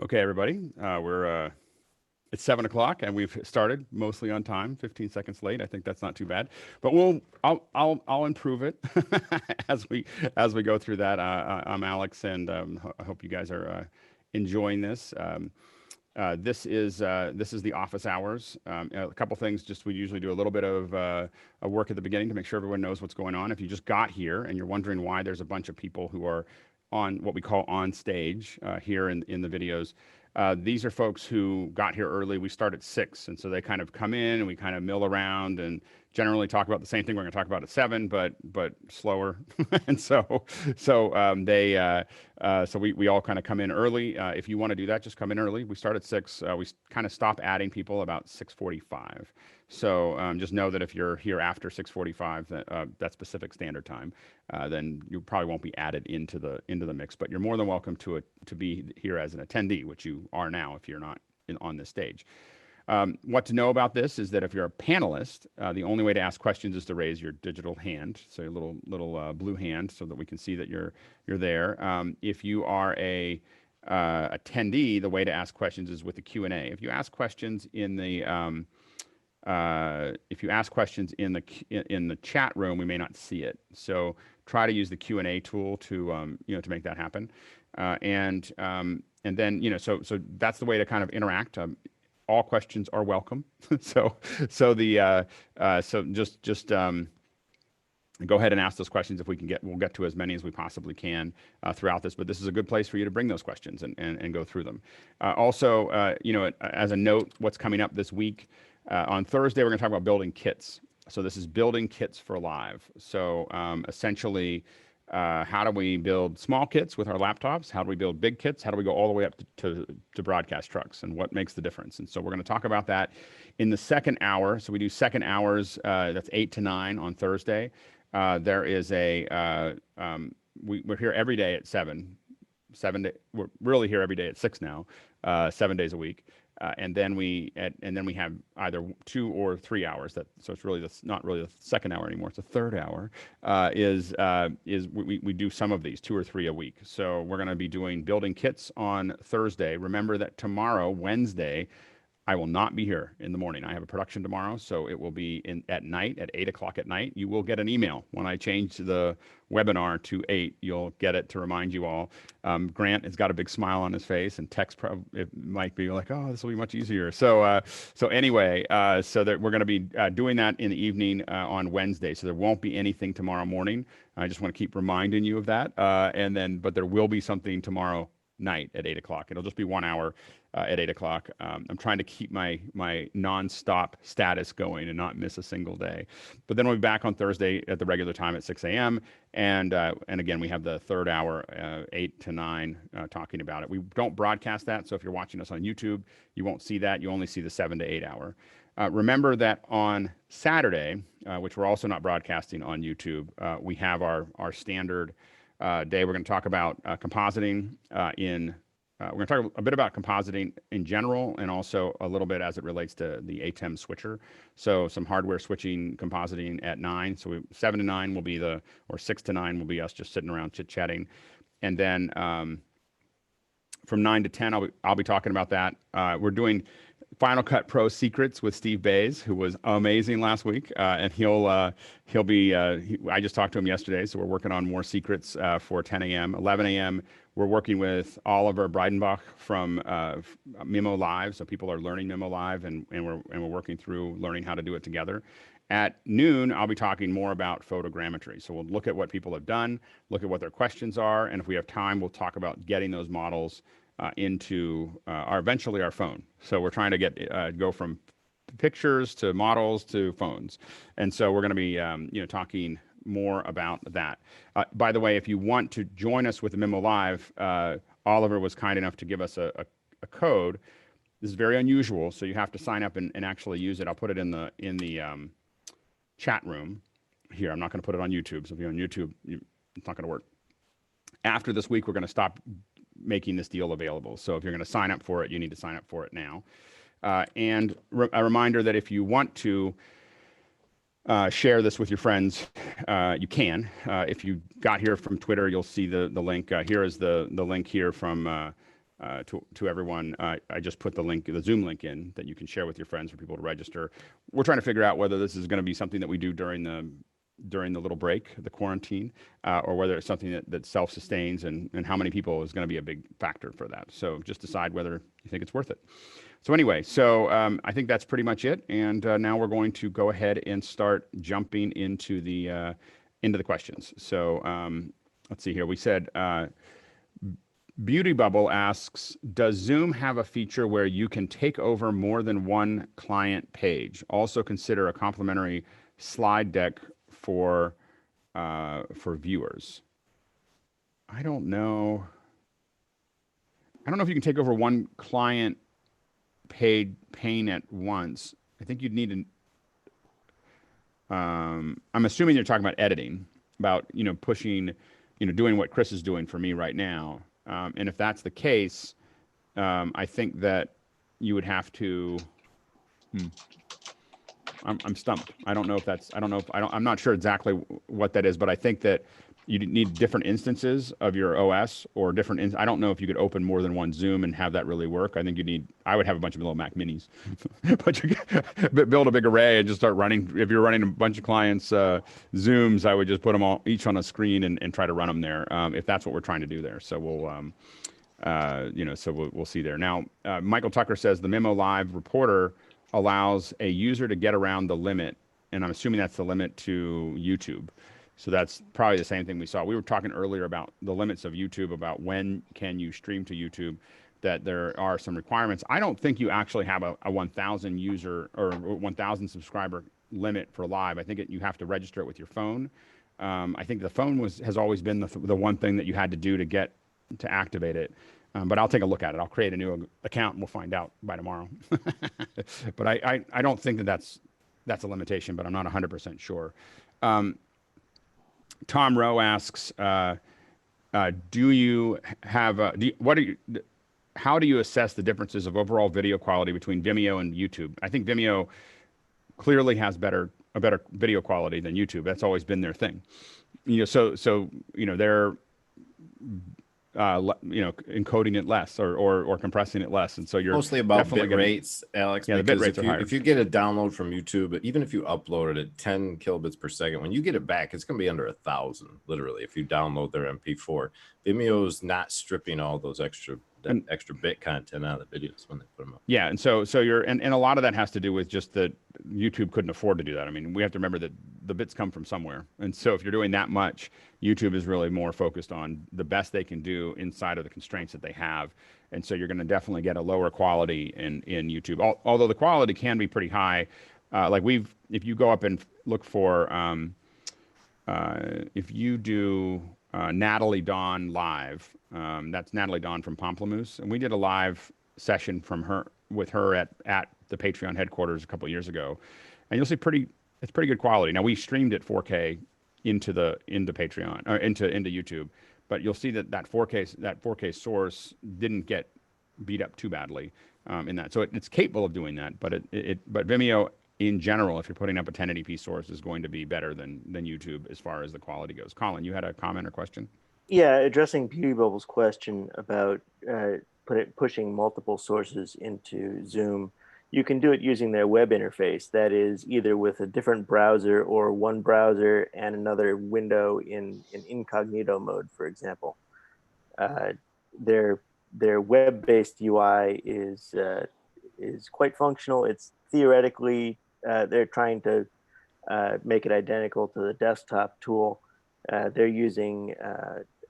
Okay, everybody, it's 7 o'clock and we've started mostly on time, 15 seconds late. I think that's not too bad, but I'll improve it as we go through that. I'm Alex, and I hope you guys are enjoying this. This is the office hours. A couple things. Just we usually do a little bit of a work at the beginning to make sure everyone knows what's going on. If you just got here and you're wondering why there's a bunch of people who are on what we call on stage here in the videos. These are folks who got here early. We start at 6, and so they kind of come in and we kind of mill around and generally talk about the same thing we're going to talk about at 7, but slower. And so we all kind of come in early. If you want to do that, just come in early. We start at 6. We kind of stop adding people about 6:45. So just know that if you're here after 6:45, that's Pacific Standard Time, then you probably won't be added into the mix. But you're more than welcome to be here as an attendee, which you are now if you're not on this stage. What to know about this is that if you're a panelist, the only way to ask questions is to raise your digital hand, so your little blue hand, so that we can see that you're there. If you are a attendee, the way to ask questions is with the Q&A. If you ask questions in the chat room, we may not see it. So try to use the Q&A tool to to make that happen. And then so that's the way to kind of interact. All questions are welcome. So just go ahead and ask those questions. If we'll get to as many as we possibly can throughout this. But this is a good place for you to bring those questions and go through them. Also, as a note, what's coming up this week. On Thursday, we're going to talk about building kits. So this is building kits for live. So essentially, how do we build small kits with our laptops? How do we build big kits? How do we go all the way up to broadcast trucks? And what makes the difference? And so we're going to talk about that in the second hour. So we do second hours. That's 8 to 9 on Thursday. There is we're here every day at 7. We're really here every day at 6 now, 7 days a week. And then we have either 2 or 3 hours. So it's really not really the second hour anymore. It's the third hour. We do some of these 2 or 3 a week. So we're going to be doing building kits on Thursday. Remember that tomorrow, Wednesday, I will not be here in the morning. I have a production tomorrow, so it will be at night at 8 o'clock at night. You will get an email when I change the webinar to 8. You'll get it to remind you all. Grant has got a big smile on his face, and text it might be like, "Oh, this will be much easier." So anyway, so that we're going to be doing that in the evening on Wednesday. So there won't be anything tomorrow morning. I just want to keep reminding you of that. But there will be something tomorrow night at 8 o'clock. It'll just be 1 hour at 8 o'clock. I'm trying to keep my nonstop status going and not miss a single day. But then we'll be back on Thursday at the regular time at 6 a.m. And again, we have the third hour, 8 to 9, talking about it. We don't broadcast that, so if you're watching us on YouTube, you won't see that. You only see the 7 to 8 hour. Remember that on Saturday, which we're also not broadcasting on YouTube, we have our standard day. We're going to talk about compositing we're going to talk a bit about compositing in general, and also a little bit as it relates to the ATEM switcher. So some hardware switching compositing at 9. So 7 to 9 will be or 6 to 9 will be us just sitting around chit-chatting. And then from 9 to 10, I'll be talking about that. We're doing Final Cut Pro Secrets with Steve Bays, who was amazing last week, and he'll be. I just talked to him yesterday, so we're working on more secrets for 10 a.m. 11 a.m. We're working with Oliver Breidenbach from Memo Live, so people are learning Memo Live, and we're working through learning how to do it together. At noon, I'll be talking more about photogrammetry. So we'll look at what people have done, look at what their questions are, and if we have time, we'll talk about getting those models into eventually our phone. So we're trying to go from pictures to models to phones, and so we're going to be talking more about that. By the way, if you want to join us with the Memo Live, Oliver was kind enough to give us a code. This is very unusual, so you have to sign up and actually use it. I'll put it in the chat room here. I'm not going to put it on YouTube, so if you're on YouTube, it's not going to work. After this week, we're going to stop making this deal available. So if you're going to sign up for it, you need to sign up for it now. And a reminder that if you want to share this with your friends, you can. If you got here from Twitter, you'll see the link. Here is the link here from to everyone. I just put the Zoom link in that you can share with your friends for people to register. We're trying to figure out whether this is going to be something that we do during the little break, the quarantine, or whether it's something that self-sustains, and how many people is going to be a big factor for that. So just decide whether you think it's worth it. So anyway, I think that's pretty much it. And now we're going to go ahead and start jumping into the questions. So let's see here. We said Beauty Bubble asks, does Zoom have a feature where you can take over more than one client page? Also consider a complimentary slide deck for viewers. I don't know. I don't know if you can take over one client pane at once. I think you'd need I'm assuming you're talking about editing, about pushing, doing what Chris is doing for me right now. And if that's the case, I think that you would have to. I'm stumped. I'm not sure exactly what that is, but I think that you need different instances of your OS, or I don't know if you could open more than one Zoom and have that really work. I think I would have a bunch of little Mac Minis, but build a big array and just start running. If you're running a bunch of clients' Zooms, I would just put them all each on a screen and try to run them there, if that's what we're trying to do there. So we'll see there. Now, Michael Tucker says the Memo Live reporter allows a user to get around the limit, and I'm assuming that's the limit to YouTube. So that's probably the same thing we saw. We were talking earlier about the limits of YouTube, about when can you stream to YouTube, that there are some requirements. I don't think you actually have a 1,000 user or 1,000 subscriber limit for live. I think you have to register it with your phone. I think the phone has always been the one thing that you had to do to activate it. But I'll take a look at it. I'll create a new account and we'll find out by tomorrow. But I don't think that's a limitation, but I'm not 100% sure. Tom Rowe asks, how do you assess the differences of overall video quality between Vimeo and YouTube? I think Vimeo clearly has a better video quality than YouTube. That's always been their thing. They're encoding it less or compressing it less, and so you're mostly about bit rates, Alex. Yeah, the bit rates are higher. If you get a download from YouTube, even if you upload it at 10 kilobits per second, when you get it back, it's going to be under 1,000, literally. If you download their MP4, Vimeo's not stripping all those extra bit content out of the videos when they put them up. Yeah, and so you're and a lot of that has to do with just that YouTube couldn't afford to do that. I mean, we have to remember that the bits come from somewhere, and so if you're doing that much, YouTube is really more focused on the best they can do inside of the constraints that they have, and so you're going to definitely get a lower quality in YouTube. Although the quality can be pretty high, if you go up and look for if you do Natalie Dawn live. That's Natalie Dawn from Pomplamoose, and we did a live session with her at the Patreon headquarters a couple of years ago, and you'll see it's pretty good quality. Now we streamed it 4K into Patreon or into YouTube, but you'll see that 4K source didn't get beat up too badly in that. So it's capable of doing that, but but Vimeo in general, if you're putting up a 1080p source, is going to be better than YouTube as far as the quality goes. Colin, you had a comment or question? Yeah, addressing Beauty Bubble's question about pushing multiple sources into Zoom, you can do it using their web interface. That is either with a different browser or one browser and another window in incognito mode, for example. Their web-based UI is quite functional. It's theoretically they're trying to make it identical to the desktop tool. They're using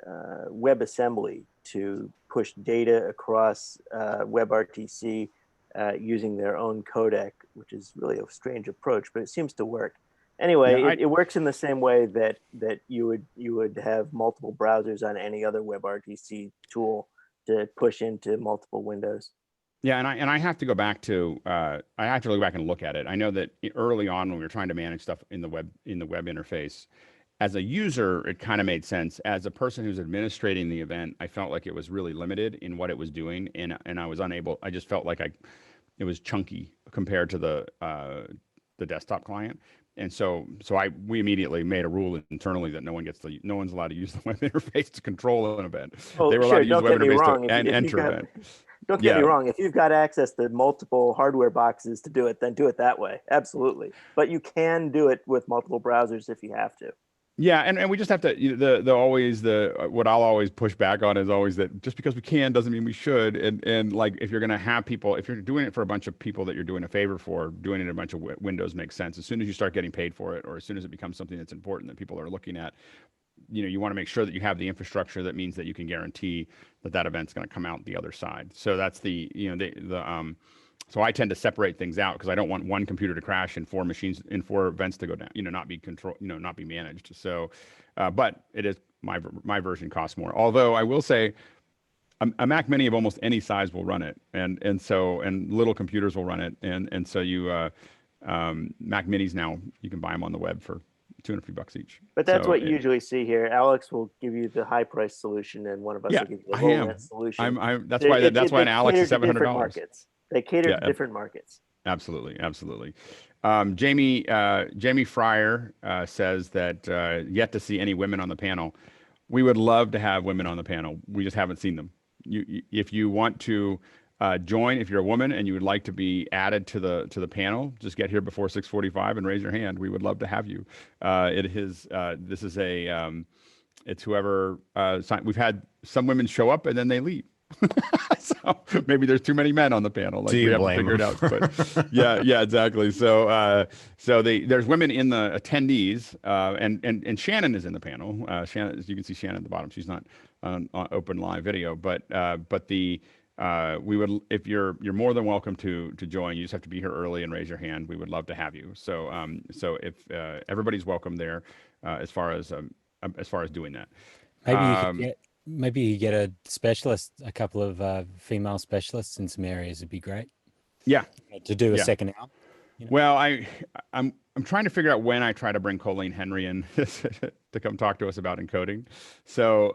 WebAssembly to push data across WebRTC using their own codec, which is really a strange approach, but it seems to work. Anyway, yeah, it works in the same way that you would have multiple browsers on any other WebRTC tool to push into multiple windows. Yeah, and I have to go back to I have to go back and look at it. I know that early on when we were trying to manage stuff in the web interface, as a user, it kind of made sense. As a person who's administrating the event, I felt like it was really limited in what it was doing, and I was unable. I just felt like it was chunky compared to the desktop client. and so we immediately made a rule internally that no one's allowed to use the web interface to control an event. Oh, They were allowed sure. to use the Don't web get me interface wrong. to If you've enter got, event. don't get me Yeah. wrong. If you've got access to multiple hardware boxes to do it, then do it that way. Absolutely. But you can do it with multiple browsers if you have to. Yeah, and we just have to what I'll always push back on is always that just because we can doesn't mean we should. And like if you're gonna have people, if you're doing it for a bunch of people that you're doing a favor for, doing it in a bunch of windows makes sense. As soon as you start getting paid for it, or as soon as it becomes something that's important that people are looking at, you want to make sure that you have the infrastructure that means that you can guarantee that event's going to come out the other side. So that's so I tend to separate things out because I don't want one computer to crash and 4 machines in 4 events to go down, not be not be managed. So, but it is my version costs more. Although I will say a Mac Mini of almost any size will run it, and little computers will run it, and so Mac Minis now you can buy them on the web for $250 each. But that's So what you usually see here. Alex will give you the high price solution, and one of us yeah, will give you the I low am. rent solution. That's why an Alex is $700. They cater Yeah, to different markets. absolutely. Jamie Fryer says that yet to see any women on the panel. We would love to have women on the panel. We just haven't seen them. If you want to join, if you're a woman and you would like to be added to the panel, just get here before 6:45 and raise your hand. We would love to have you. It's whoever. We've had some women show up and then they leave. So maybe there's too many men on the panel. Like we haven't figured out. But yeah, exactly. So there's women in the attendees, and Shannon is in the panel. Shannon, as you can see, Shannon at the bottom. She's not on open live video, but we would, if you're more than welcome to join. You just have to be here early and raise your hand. We would love to have you. So if everybody's welcome there, as far as doing that. Maybe you get a specialist, a couple of female specialists in some areas would be great. Yeah. To do a second hour. Well, I'm trying to figure out when I try to bring Colleen Henry in to come talk to us about encoding. So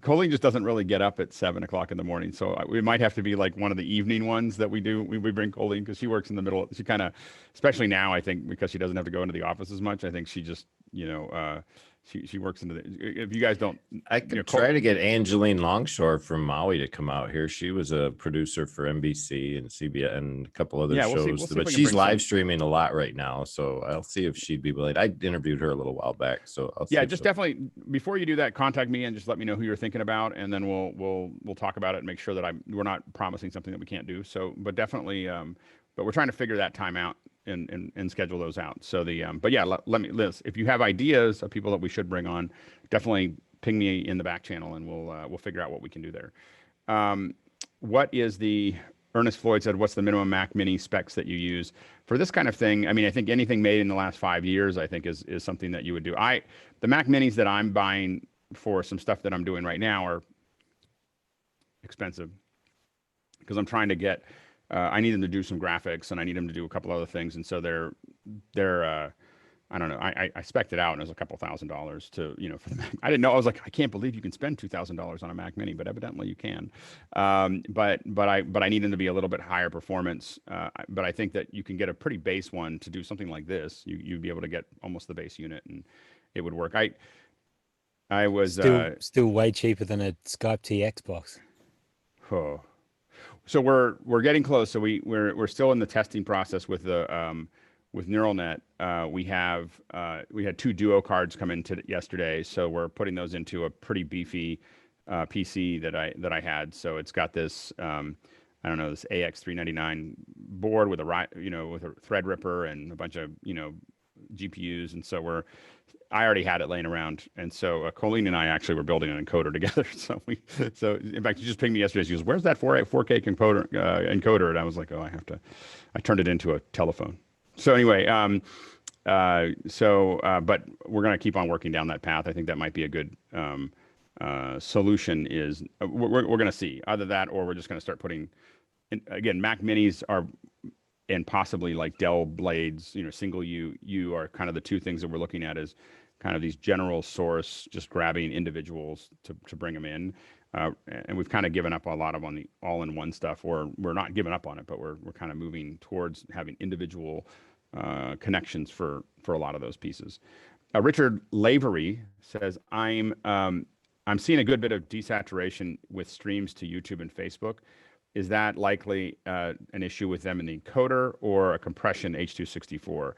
Colleen just doesn't really get up at 7:00 in the morning. So we might have to be like one of the evening ones that we do. We bring Colleen because she works in the middle. She kind of, especially now, I think because she doesn't have to go into the office as much. I think she just she works into the. If you guys don't, I could try to get Angeline Longshore from Maui to come out here. She was a producer for NBC and CBS and a couple other shows, we'll see but she's live streaming a lot right now. So I'll see if she'd be willing. I interviewed her a little while back, so I'll see. Yeah, just definitely before you do that, contact me and just let me know who you're thinking about, and then we'll talk about it and make sure that we're not promising something that we can't do. So, but definitely, but we're trying to figure that time out and schedule those out. So but yeah, let me, Liz, if you have ideas of people that we should bring on, definitely ping me in the back channel and we'll figure out what we can do there. What is Ernest Floyd said, what's the minimum Mac Mini specs that you use for this kind of thing? I mean, I think anything made in the last 5 years, I think is something that you would do. The Mac Minis that I'm buying for some stuff that I'm doing right now are expensive because I'm trying to get, I need them to do some graphics and I need them to do a couple other things. And so they're I don't know. I spec'd it out and it was a couple $1,000s to, for the Mac. I didn't know. I was like, I can't believe you can spend $2,000 on a Mac Mini, but evidently you can. But I need them to be a little bit higher performance. But I think that you can get a pretty base one to do something like this. You'd be able to get almost the base unit and it would work. I was still way cheaper than a Skype TX box. Oh. So we're getting close. So we're still in the testing process with the with neural net. We had 2 Duo cards come in yesterday, so we're putting those into a pretty beefy PC that I had. So it's got this I don't know, this AX399 board with with a Threadripper and a bunch of GPUs, and so I already had it laying around, and so Colleen and I actually were building an encoder together. So in fact, she just pinged me yesterday. She goes, "Where's that 4K encoder?" And I was like, "Oh, I turned it into a telephone." So anyway, but we're gonna keep on working down that path. I think that might be a good solution. Is we're gonna see either that or we're just gonna start putting. Again, Mac Minis are. And possibly like Dell blades, single U are kind of the 2 things that we're looking at as kind of these general source, just grabbing individuals to bring them in. And we've kind of given up a lot on the all-in-one stuff, or we're not giving up on it, but we're kind of moving towards having individual connections for a lot of those pieces. Richard Lavery says, I'm seeing a good bit of desaturation with streams to YouTube and Facebook. Is that likely an issue with them in the encoder or a compression H.264?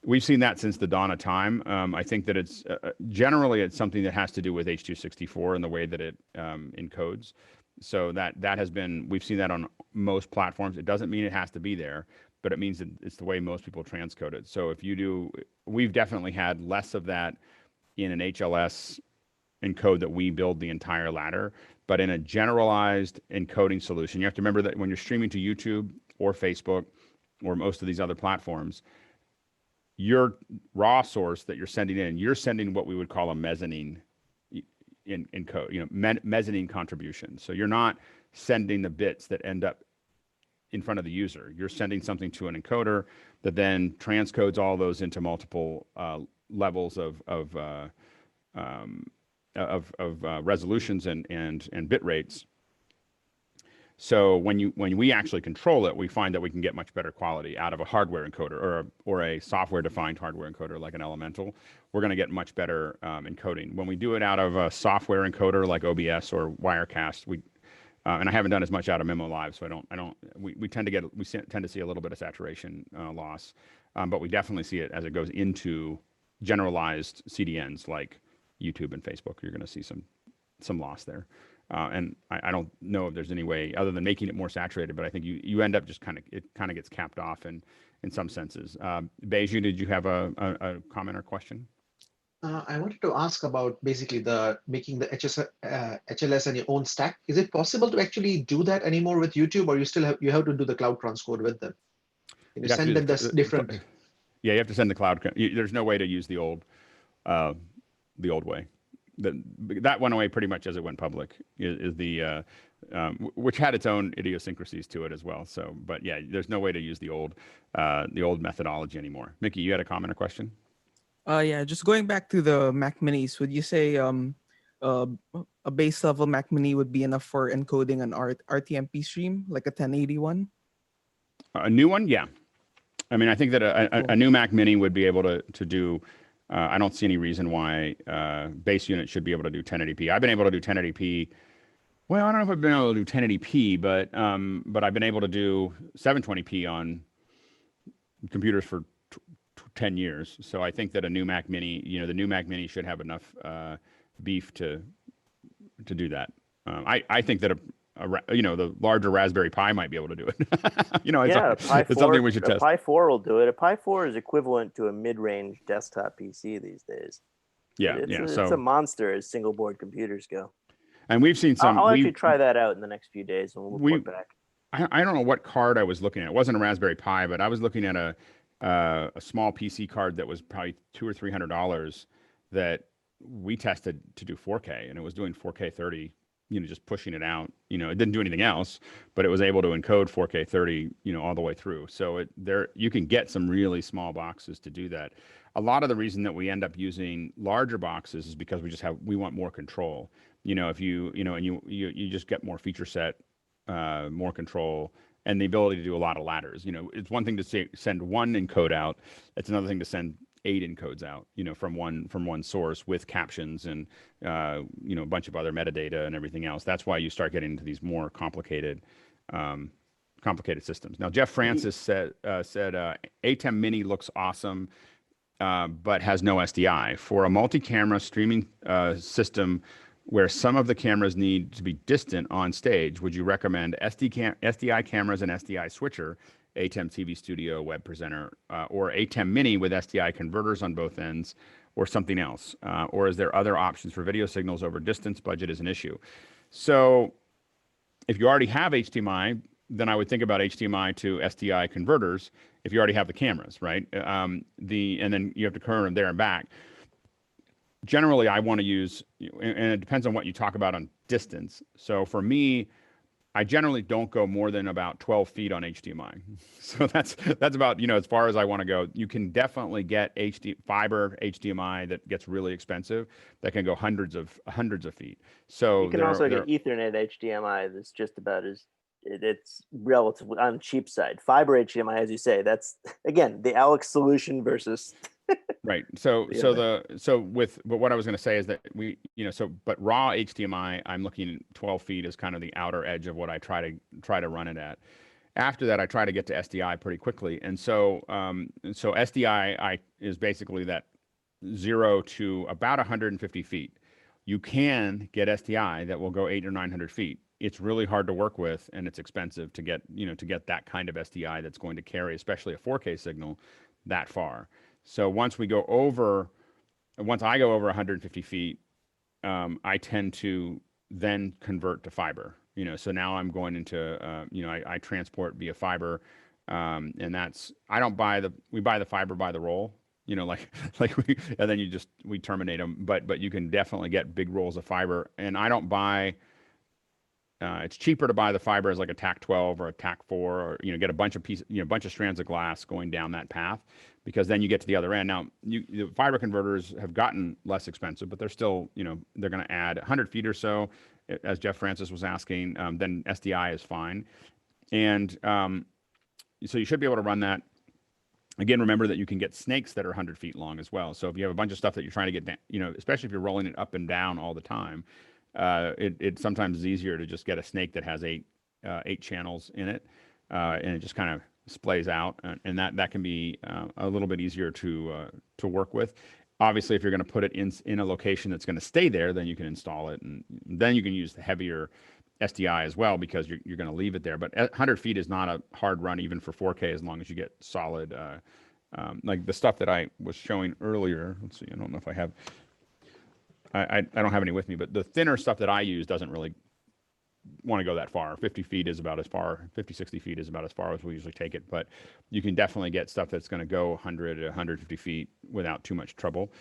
We've seen that since the dawn of time. I think that it's generally it's something that has to do with H.264 and the way that it encodes. So that has been, we've seen that on most platforms. It doesn't mean it has to be there, but it means that it's the way most people transcode it. So if you do, we've definitely had less of that in an HLS encode that we build the entire ladder, but in a generalized encoding solution, you have to remember that when you're streaming to YouTube or Facebook or most of these other platforms, your raw source that you're sending in, you're sending what we would call a mezzanine in code, mezzanine contribution. So you're not sending the bits that end up in front of the user. You're sending something to an encoder that then transcodes all those into multiple levels of resolutions and bit rates. So when we actually control it, we find that we can get much better quality out of a hardware encoder or a software defined hardware encoder like an Elemental. We're going to get much better encoding. When we do it out of a software encoder like OBS or Wirecast, and I haven't done as much out of Memo Live, so we tend to see a little bit of saturation loss, but we definitely see it as it goes into generalized CDNs like YouTube and Facebook. You're going to see some loss there. And I don't know if there's any way other than making it more saturated, but I think you end up just it kind of gets capped off in some senses. Beju, did you have a comment or question? I wanted to ask about basically making the HLS on your own stack. Is it possible to actually do that anymore with YouTube, or you have to do the cloud transcode with them? Can you send them this different? Yeah, you have to send the cloud. There's no way to use the old way. That went away pretty much as it went public. Which had its own idiosyncrasies to it as well. So, but yeah, there's no way to use the old methodology anymore. Mickey, you had a comment or question? Yeah, just going back to the Mac Minis, would you say a base level Mac Mini would be enough for encoding an RTMP stream, like a 1081? A new one, yeah. I mean, I think that a new Mac Mini would be able to do. I don't see any reason why base unit should be able to do 1080p. I've been able to do 1080p. Well, I don't know if I've been able to do 1080p, but I've been able to do 720p on computers for 10 years. So I think that a new Mac Mini, the new Mac Mini should have enough beef to do that. I think that the larger Raspberry Pi might be able to do it. It's something we should test. A Pi 4 will do it. A Pi 4 is equivalent to a mid-range desktop PC these days. Yeah, it's a monster as single board computers go. And we've seen some. I'll actually try that out in the next few days, and we'll report back. I don't know what card I was looking at. It wasn't a Raspberry Pi, but I was looking at a small PC card that was probably $200 or $300 that we tested to do 4K, and it was doing 4K 30. Just pushing it out. It didn't do anything else, but it was able to encode 4K 30, all the way through. So you can get some really small boxes to do that. A lot of the reason that we end up using larger boxes is because we want more control. If you just get more feature set, more control, and the ability to do a lot of ladders. It's one thing to send one encode out. It's another thing to send 8 encodes out, from one source with captions and a bunch of other metadata and everything else. That's why you start getting into these more complicated systems. Now, Jeff Francis said ATEM Mini looks awesome, but has no SDI. For a multi-camera streaming system where some of the cameras need to be distant on stage, would you recommend SDI cameras and SDI switcher, ATEM TV Studio, Web Presenter, or ATEM Mini with SDI converters on both ends, or something else? Or is there other options for video signals over distance? Budget is an issue. So if you already have HDMI, then I would think about HDMI to SDI converters if you already have the cameras, right? And then you have to current them there and back. Generally, I want to use, and it depends on what you talk about on distance. So for me, I generally don't go more than about 12 feet on HDMI. So that's about, as far as I want to go. You can definitely get fiber HDMI that gets really expensive that can go hundreds of feet. So you can also get Ethernet HDMI that's just about as it's relatively on the cheap side. Fiber HDMI, as you say, that's again the Alex solution versus Right. So the so other. but what I was going to say is that but raw HDMI, I'm looking at 12 feet as kind of the outer edge of what I try to run it at. After that, I try to get to SDI pretty quickly, and so SDI is basically that 0 to about 150 feet. You can get SDI that will go 800 or 900 feet. It's really hard to work with, and it's expensive to get that kind of SDI that's going to carry, especially a 4K signal, that far. So once I go over 150 feet, I tend to then convert to fiber. So now I'm going into, I transport via fiber, and we buy the fiber by the roll. And then we terminate them. But you can definitely get big rolls of fiber, and I don't buy. It's cheaper to buy the fiber as like a TAC 12 or a TAC 4, or get a bunch of strands of glass going down that path, because then you get to the other end. Now, the fiber converters have gotten less expensive, but they're still, they're going to add 100 feet or so, as Jeff Francis was asking. Then SDI is fine, and so you should be able to run that. Again, remember that you can get snakes that are 100 feet long as well. So if you have a bunch of stuff that you're trying to get down, especially if you're rolling it up and down all the time. It sometimes is easier to just get a snake that has eight channels in it, and it just kind of splays out, and that can be a little bit easier to work with. Obviously, if you're going to put it in a location that's going to stay there, then you can install it, and then you can use the heavier SDI as well, because you're going to leave it there. But 100 feet is not a hard run even for 4K, as long as you get solid, like the stuff that I was showing earlier. Let's see, I don't know if I have. I don't have any with me, but the thinner stuff that I use doesn't really want to go that far. 50 feet is about as far, 50, 60 feet is about as far as we usually take it. But you can definitely get stuff that's going to go 100 to 150 feet without too much trouble,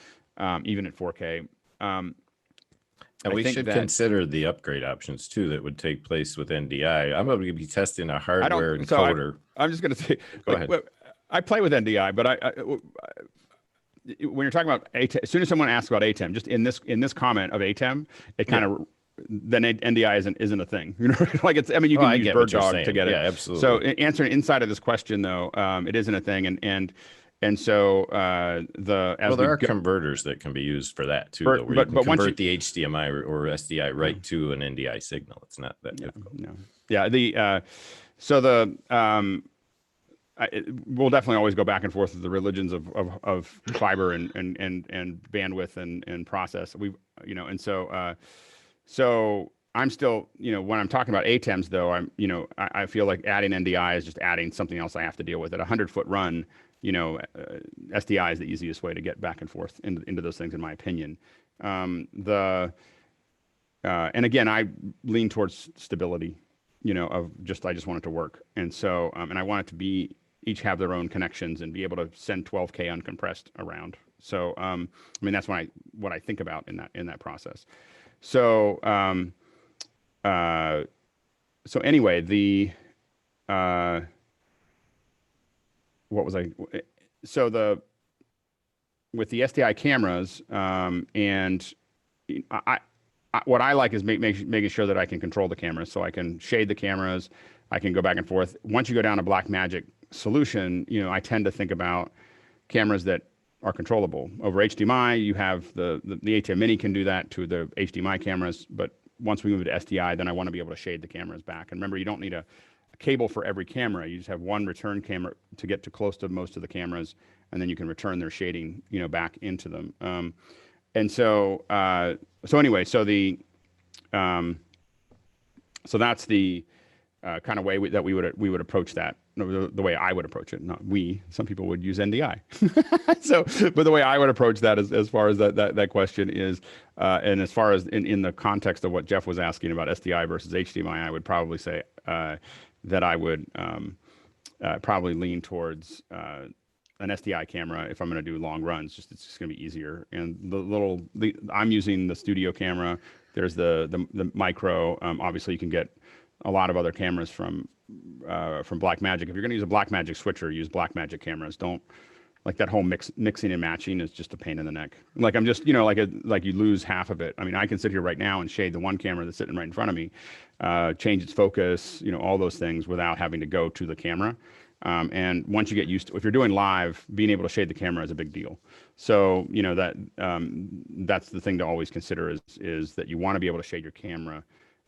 even at 4K. And we should consider the upgrade options too that would take place with NDI. I'm going to be testing a hardware encoder. I'm just going to say, go ahead. I play with NDI, but when you're talking about ATEM, as soon as someone asks about ATEM, just in this comment of ATEM, it kind of then NDI isn't a thing. Like it's. I mean, you can use BirdDog to get it. Yeah, absolutely. So answering inside of this question though, it isn't a thing, and so there are converters that can be used for that too, where you can convert the HDMI or SDI right to an NDI signal. It's not that difficult. No. Yeah. We'll definitely always go back and forth with the religions of fiber and bandwidth and process. So I'm still, when I'm talking about ATEMs though, I feel like adding NDI is just adding something else I have to deal with. At a 100-foot run, SDI is the easiest way to get back and forth into those things, in my opinion. And again, I lean towards stability, I just want it to work. And so, and I want it to each have their own connections and be able to send 12K uncompressed around. So, I mean, that's what I think about in that process. So, so anyway, with the SDI cameras, and what I like is making sure that I can control the cameras, so I can shade the cameras, I can go back and forth. Once you go down a Blackmagic solution, I tend to think about cameras that are controllable. Over HDMI, you have the ATEM Mini can do that to the HDMI cameras, but once we move to SDI, then I want to be able to shade the cameras back. And remember, you don't need a cable for every camera. You just have one return camera to get to close to most of the cameras, and then you can return their shading, back into them. And so, anyway, so that's the kind of way that we would approach that. The way I would approach it, not we. Some people would use NDI. But the way I would approach that, as far as that question is, and as far as in the context of what Jeff was asking about SDI versus HDMI, I would probably say that I would probably lean towards an SDI camera if I'm going to do long runs. It's just going to be easier. And I'm using the studio camera. There's the micro. Obviously, you can get a lot of other cameras from Blackmagic. If you're going to use a Blackmagic switcher, use Blackmagic cameras. Don't like that whole mixing and matching is just a pain in the neck. Like I'm just, like you lose half of it. I mean, I can sit here right now and shade the one camera that's sitting right in front of me, change its focus, all those things without having to go to the camera. And once you get used to, if you're doing live, being able to shade the camera is a big deal. So, that's the thing to always consider is that you want to be able to shade your camera.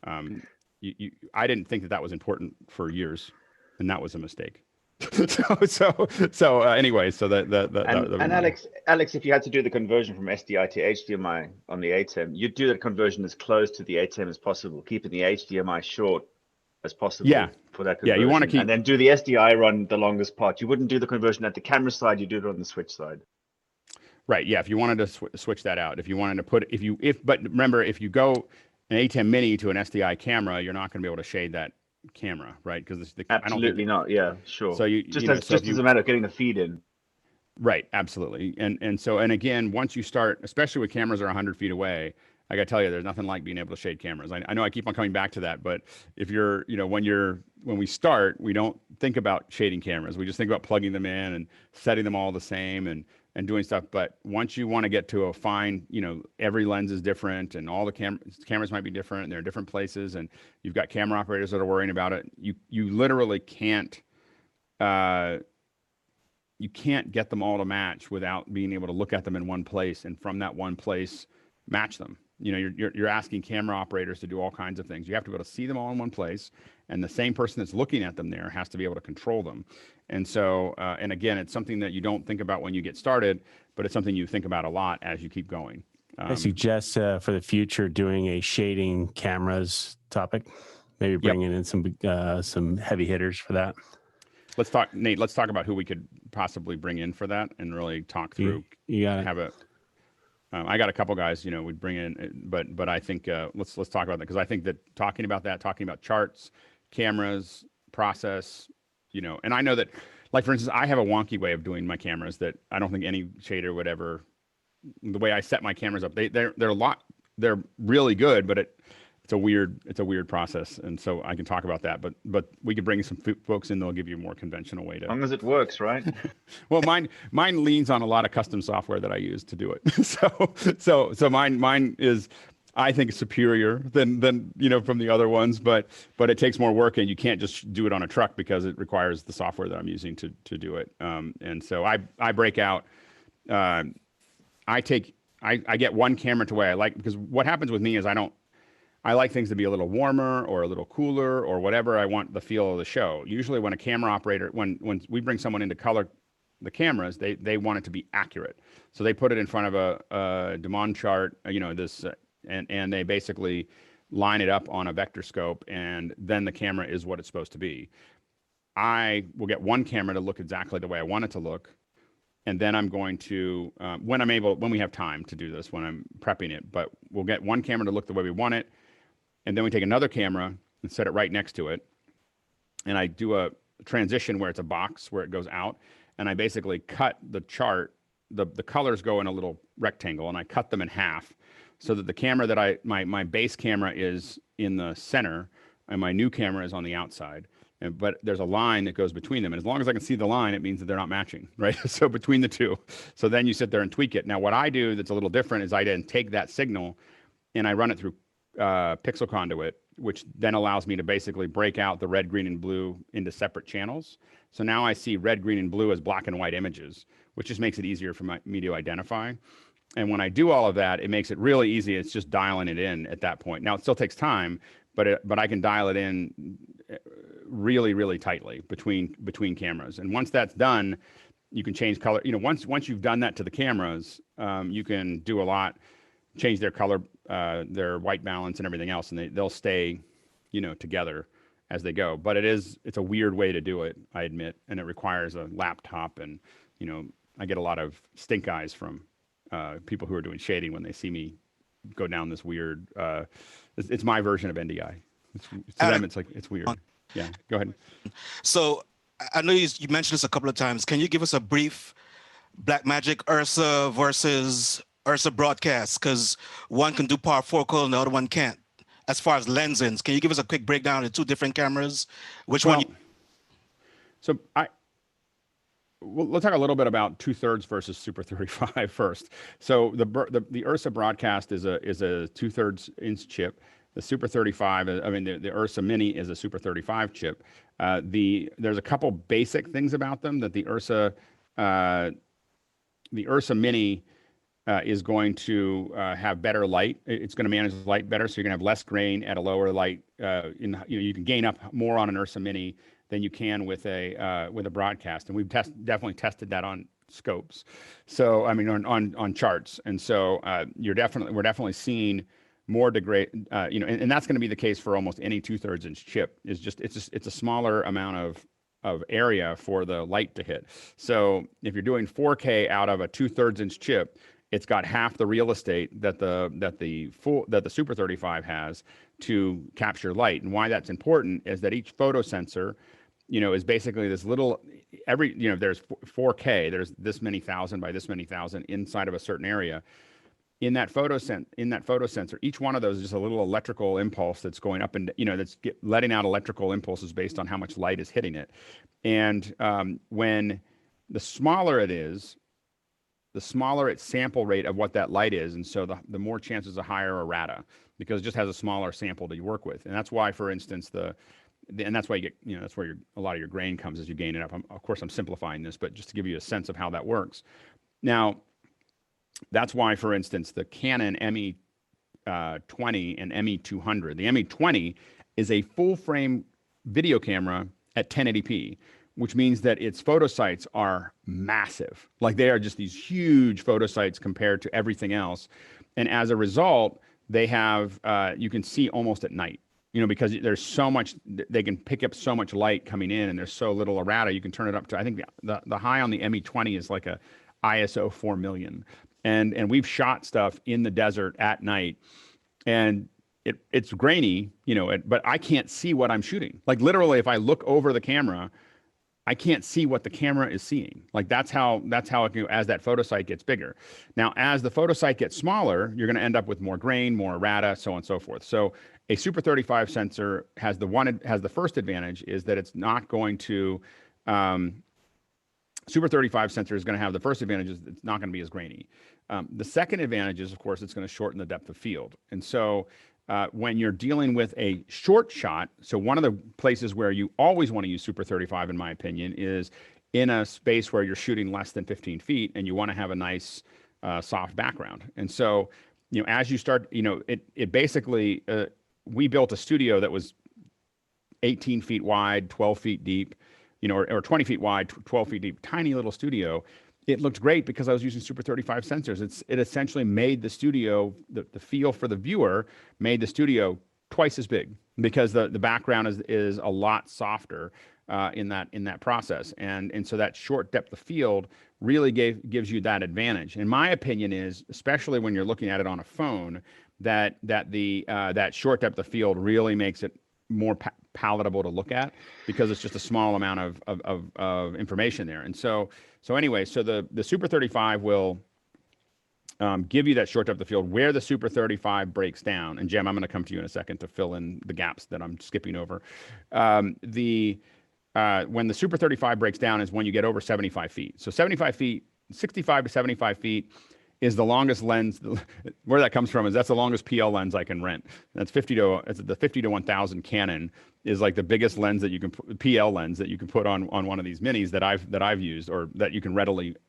I didn't think that was important for years, and that was a mistake. Anyway, so and Alex, if you had to do the conversion from SDI to HDMI on the ATEM, you'd do that conversion as close to the ATEM as possible, keeping the HDMI short as possible. Yeah. For that conversion. Yeah, you want to keep, and then do the SDI run the longest part. You wouldn't do the conversion at the camera side. You do it on the switch side. Right. Yeah. If you wanted to switch that out, if you wanted to put, but remember, if you go an ATEM Mini to an SDI camera, you're not going to be able to shade that camera, right? Because absolutely not. Yeah, sure. So just as a matter of getting the feed in. Right. Absolutely. And again, once you start, especially with cameras are 100 feet away, I got to tell you, there's nothing like being able to shade cameras. I know I keep on coming back to that, but if you're, when we start, we don't think about shading cameras. We just think about plugging them in and setting them all the same and doing stuff. But once you want to get to a fine, every lens is different and all the cameras might be different and they're in different places and you've got camera operators that are worrying about it. You literally can't, you can't get them all to match without being able to look at them in one place and from that one place, match them. You're asking camera operators to do all kinds of things. You have to be able to see them all in one place, and the same person that's looking at them there has to be able to control them. And so, and again, it's something that you don't think about when you get started, but it's something you think about a lot as you keep going. I suggest for the future doing a shading cameras topic, maybe bringing in some heavy hitters for that. Nate, let's talk about who we could possibly bring in for that and really talk through. You got have I got a couple guys, we'd bring in, but I think let's talk about that, because I think that talking about charts, cameras, process, and I know that, like for instance, I have a wonky way of doing my cameras that I don't think any shader would ever. The way I set my cameras up, they're really good, but it's a weird process, and so I can talk about that. But we could bring some folks in; they'll give you a more conventional way to. As long as it works, right? Well, mine leans on a lot of custom software that I use to do it. So mine is, I think, superior than from the other ones, but it takes more work, and you can't just do it on a truck because it requires the software that I'm using to do it. And so I break out. I get one camera to where I like, because what happens with me is I like things to be a little warmer or a little cooler or whatever I want the feel of the show. Usually when a camera operator, when we bring someone in to color the cameras, they want it to be accurate. So they put it in front of a Demond chart, and they basically line it up on a vector scope, and then the camera is what it's supposed to be. I will get one camera to look exactly the way I want it to look. And then I'm going to, when we have time to do this, when I'm prepping it, but we'll get one camera to look the way we want it. And then we take another camera and set it right next to it. And I do a transition where it's a box where it goes out. And I basically cut the chart. The colors go in a little rectangle, and I cut them in half so that the camera that my base camera is in the center and my new camera is on the outside. But there's a line that goes between them. And as long as I can see the line, it means that they're not matching, right? So between the two. So then you sit there and tweak it. Now, what I do that's a little different is I then take that signal and I run it through pixel conduit, which then allows me to basically break out the red, green, and blue into separate channels. So now I see red, green, and blue as black and white images, which just makes it easier for me to identify. And when I do all of that, it makes it really easy. It's just dialing it in at that point. Now, it still takes time, but I can dial it in really, really tightly between cameras. And once that's done, you can change color. Once you've done that to the cameras, you can do a lot, change their color, their white balance and everything else, and they'll stay, together as they go. But it's a weird way to do it, I admit, and it requires a laptop. And I get a lot of stink eyes from people who are doing shading when they see me go down this weird. It's my version of NDI. To them, it's like it's weird. Yeah, go ahead. So I know you mentioned this a couple of times. Can you give us a brief Blackmagic Ursa versus Ursa broadcast? Because one can do parfocal and the other one can't. As far as lensings, can you give us a quick breakdown of the two different cameras? Which one? well, let's talk a little bit about 2/3 versus Super 35 first. So the Ursa Broadcast is a 2/3 inch chip. The Super 35, I mean the Ursa Mini is a Super 35 chip. There's a couple basic things about them that uh, the Ursa Mini is going to have better light. It's going to manage light better, so you're going to have less grain at a lower light. You can gain up more on an Ursa Mini than you can with a broadcast, and we've definitely tested that on scopes. So I mean on charts, and so we're definitely seeing more degrade. And that's going to be the case for almost any 2/3 inch chip. It's a smaller amount of area for the light to hit. So if you're doing 4K out of a 2/3 inch chip, it's got half the real estate that the Super 35 has to capture light. And why that's important is that each photo sensor, is basically this little there's 4K, there's this many thousand by this many thousand inside of a certain area. In that photo sensor, each one of those is just a little electrical impulse that's going up and letting out electrical impulses based on how much light is hitting it. And when the smaller it is, the smaller its sample rate of what that light is, and so the more chances of higher errata, because it just has a smaller sample to work with. And that's why, for instance, and that's why you get, that's where a lot of your grain comes as you gain it up. Of course, I'm simplifying this, but just to give you a sense of how that works. Now, that's why, for instance, the Canon ME 20 and ME 200. The ME 20 is a full frame video camera at 1080p, which means that its photo sites are massive. Like they are just these huge photo sites compared to everything else. And as a result, they have, you can see almost at night, because there's so much, they can pick up so much light coming in and there's so little errata. You can turn it up to, I think the high on the ME 20 is like a ISO 4 million. And we've shot stuff in the desert at night and it's grainy, but I can't see what I'm shooting. Like literally, if I look over the camera, I can't see what the camera is seeing. Like that's how it can, as that photo site gets bigger. Now, as the photo site gets smaller, you're going to end up with more grain, more errata, so on and so forth. So a Super 35 sensor has the first advantage is that it's not going to, Super 35 sensor is going to have the first advantage is it's not going to be as grainy. The second advantage is, of course, it's going to shorten the depth of field. And so when you're dealing with a short shot, so one of the places where you always want to use Super 35, in my opinion, is in a space where you're shooting less than 15 feet and you want to have a nice soft background. And so, as you start, it basically, we built a studio that was 18 feet wide, 12 feet deep, or 20 feet wide, 12 feet deep, tiny little studio. It looked great because I was using Super 35 sensors. It essentially made the studio, the feel for the viewer, made the studio twice as big because the background is a lot softer in that process. And so that short depth of field really gives you that advantage. And my opinion is, especially when you're looking at it on a phone, that short depth of field really makes it more palatable to look at because it's just a small amount of information there. And so anyway, so the Super 35 will give you that short depth of field where the Super 35 breaks down. And Jem, I'm going to come to you in a second to fill in the gaps that I'm skipping over. When the Super 35 breaks down is when you get over 75 feet. So 75 feet, 65 to 75 feet is the longest lens. Where that comes from is that's the longest PL lens I can rent. That's the 50 to 1000 Canon is like the biggest lens that you can PL lens that you can put on one of these minis that I've used or that you can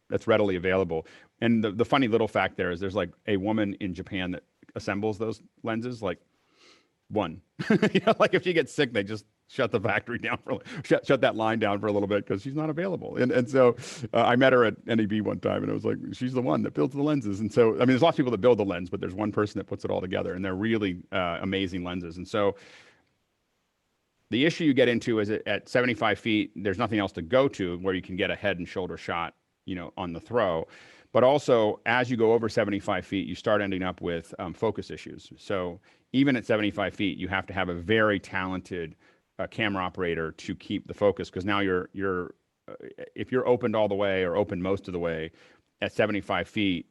that's readily available. And the funny little fact there is there's like a woman in Japan that assembles those lenses, like one. Like if she gets sick, they just shut the factory down shut that line down for a little bit because she's not available. And so I met her at NAB one time and it was like, she's the one that builds the lenses. And so, I mean, there's lots of people that build the lens, but there's one person that puts it all together and they're really amazing lenses. And so the issue you get into is at 75 feet, there's nothing else to go to where you can get a head and shoulder shot, on the throw. But also, as you go over 75 feet, you start ending up with focus issues. So even at 75 feet, you have to have a very talented camera operator to keep the focus because now if you're opened all the way or open most of the way at 75 feet,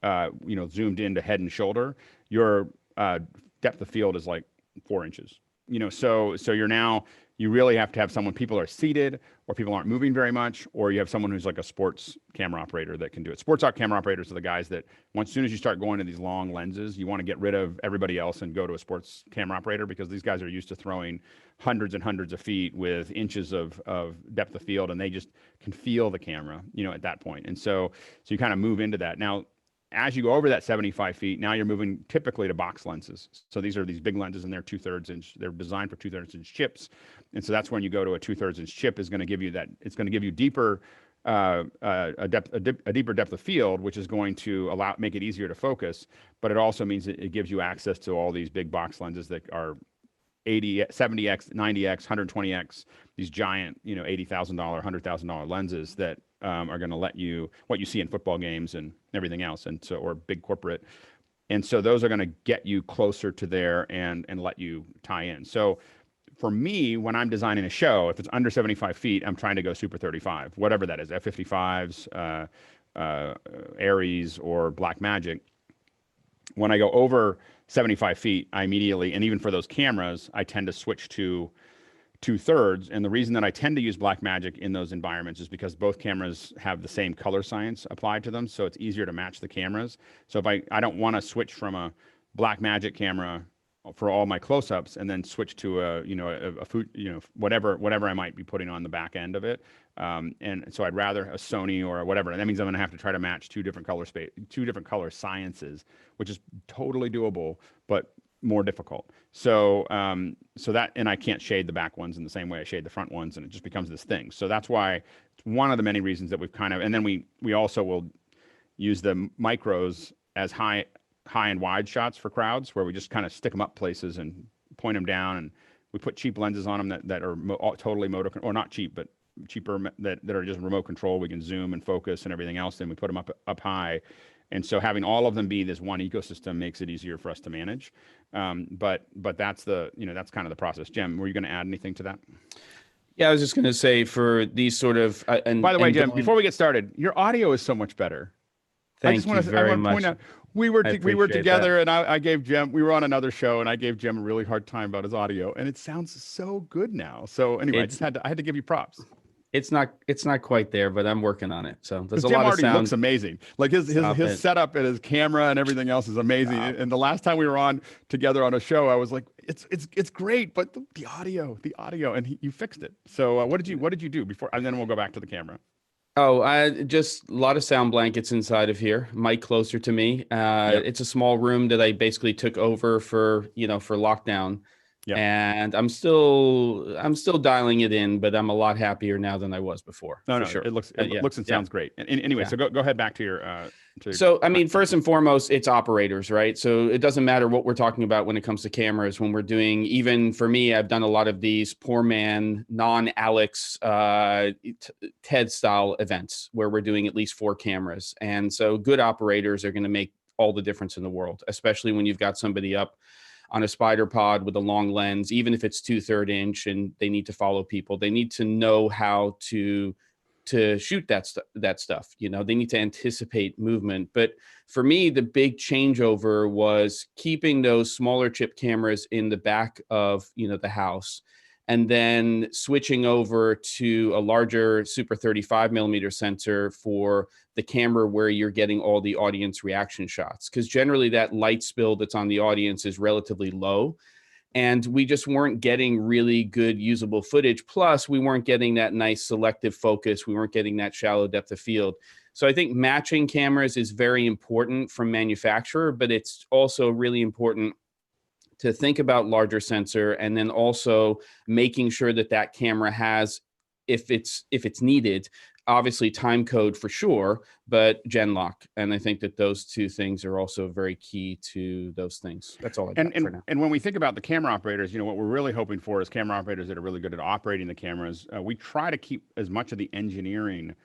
zoomed into head and shoulder, your depth of field is like 4 inches. so you really have to have someone, people are seated or people aren't moving very much, or you have someone who's like a sports camera operator that can do it. Sports camera operators are the guys that as soon as you start going to these long lenses, you want to get rid of everybody else and go to a sports camera operator, because these guys are used to throwing hundreds and hundreds of feet with inches of depth of field, and they just can feel the camera, at that point. And so you kind of move into that. Now, as you go over that 75 feet, now you're moving typically to box lenses. So these are these big lenses, and they're 2/3 inch. They're designed for 2/3 inch chips. And so that's when you go to a 2/3 inch chip is going to give you that. It's going to give you deeper, a deeper depth of field, which is going to make it easier to focus. But it also means it gives you access to all these big box lenses that are 80, 70x, 90x, 120x, these giant, $80,000, $100,000 lenses that are going to let you, what you see in football games and everything else, and so, or big corporate. And so those are going to get you closer to there and let you tie in. So for me, when I'm designing a show, if it's under 75 feet, I'm trying to go Super 35, whatever that is, F55s, Aries, or Blackmagic. When I go over 75 feet, I immediately, and even for those cameras, I tend to switch to 2/3. And the reason that I tend to use Blackmagic in those environments is because both cameras have the same color science applied to them. So it's easier to match the cameras. So if I don't want to switch from a Blackmagic camera for all my close-ups and then switch to a food, whatever I might be putting on the back end of it. And so I'd rather a Sony or whatever. And that means I'm going to have to try to match two different color sciences, which is totally doable, but more difficult. So that, and I can't shade the back ones in the same way I shade the front ones, and it just becomes this thing. So that's why it's one of the many reasons that we've and then we also will use the micros as high and wide shots for crowds, where we just kind of stick them up places and point them down, and we put cheap lenses on them that are totally or not cheap, but cheaper, that are just remote control. We can zoom and focus and everything else. Then we put them up high. And so having all of them be this one ecosystem makes it easier for us to manage. But that's that's kind of the process. Jem, were you going to add anything to that? Yeah, I was just going to say, for these sort of, and by the way, Jem, before we get started, your audio is so much better. Thank you very much. Point out, we were together, and I gave Jem, we were on another show, and I gave Jem a really hard time about his audio, and it sounds so good now. So anyway, I had to give you props. It's not quite there, but I'm working on it. So there's a Jim lot of already sound. looks amazing. Like his setup and his camera and everything else is amazing. And the last time we were on together on a show, I was like, it's great, but the audio, and you fixed it. So what did you do before? And then we'll go back to the camera. Oh, I just a lot of sound blankets inside of here. Mic closer to me. It's a small room that I basically took over for lockdown. Yeah. And I'm still dialing it in, but I'm a lot happier now than I was before. No, sure. It looks and sounds great. And anyway, so go ahead back to your. So I mean, first and foremost, it's operators, right? So it doesn't matter what we're talking about when it comes to cameras. When we're doing, even for me, I've done a lot of these poor man, non-Alex, TED style events where we're doing at least 4 cameras, and so good operators are going to make all the difference in the world, especially when you've got somebody up on a spider pod with a long lens, even if it's 2/3 inch and they need to follow people. They need to know how to shoot that stuff. They need to anticipate movement. But for me, the big changeover was keeping those smaller chip cameras in the back of the house, and then switching over to a larger Super 35 millimeter sensor for the camera where you're getting all the audience reaction shots. Because generally that light spill that's on the audience is relatively low. And we just weren't getting really good usable footage. Plus, we weren't getting that nice selective focus. We weren't getting that shallow depth of field. So I think matching cameras is very important from manufacturer, but it's also really important to think about larger sensor, and then also making sure that camera has, if it's needed, obviously time code for sure, but gen lock. And I think that those two things are also very key to those things. That's all I got for now. And when we think about the camera operators, what we're really hoping for is camera operators that are really good at operating the cameras. We try to keep as much of the engineering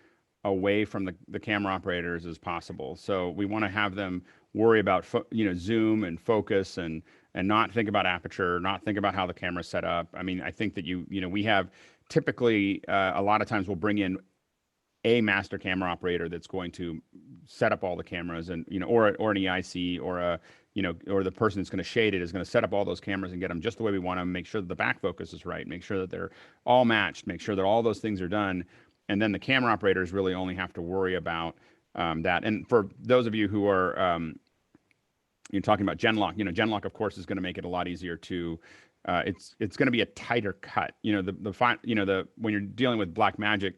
away from the camera operators as possible. So we want to have them worry about zoom and focus and not think about aperture, not think about how the camera's set up. I mean, I think that we have typically a lot of times we'll bring in a master camera operator that's going to set up all the cameras, and or an EIC or a or the person that's going to shade it is going to set up all those cameras and get them just the way we want them, make sure that the back focus is right, make sure that they're all matched, make sure that all those things are done. And then the camera operators really only have to worry about that. And for those of you who are, you're talking about Genlock, Genlock, of course, is going to make it a lot easier to, it's going to be a tighter cut. When you're dealing with Blackmagic,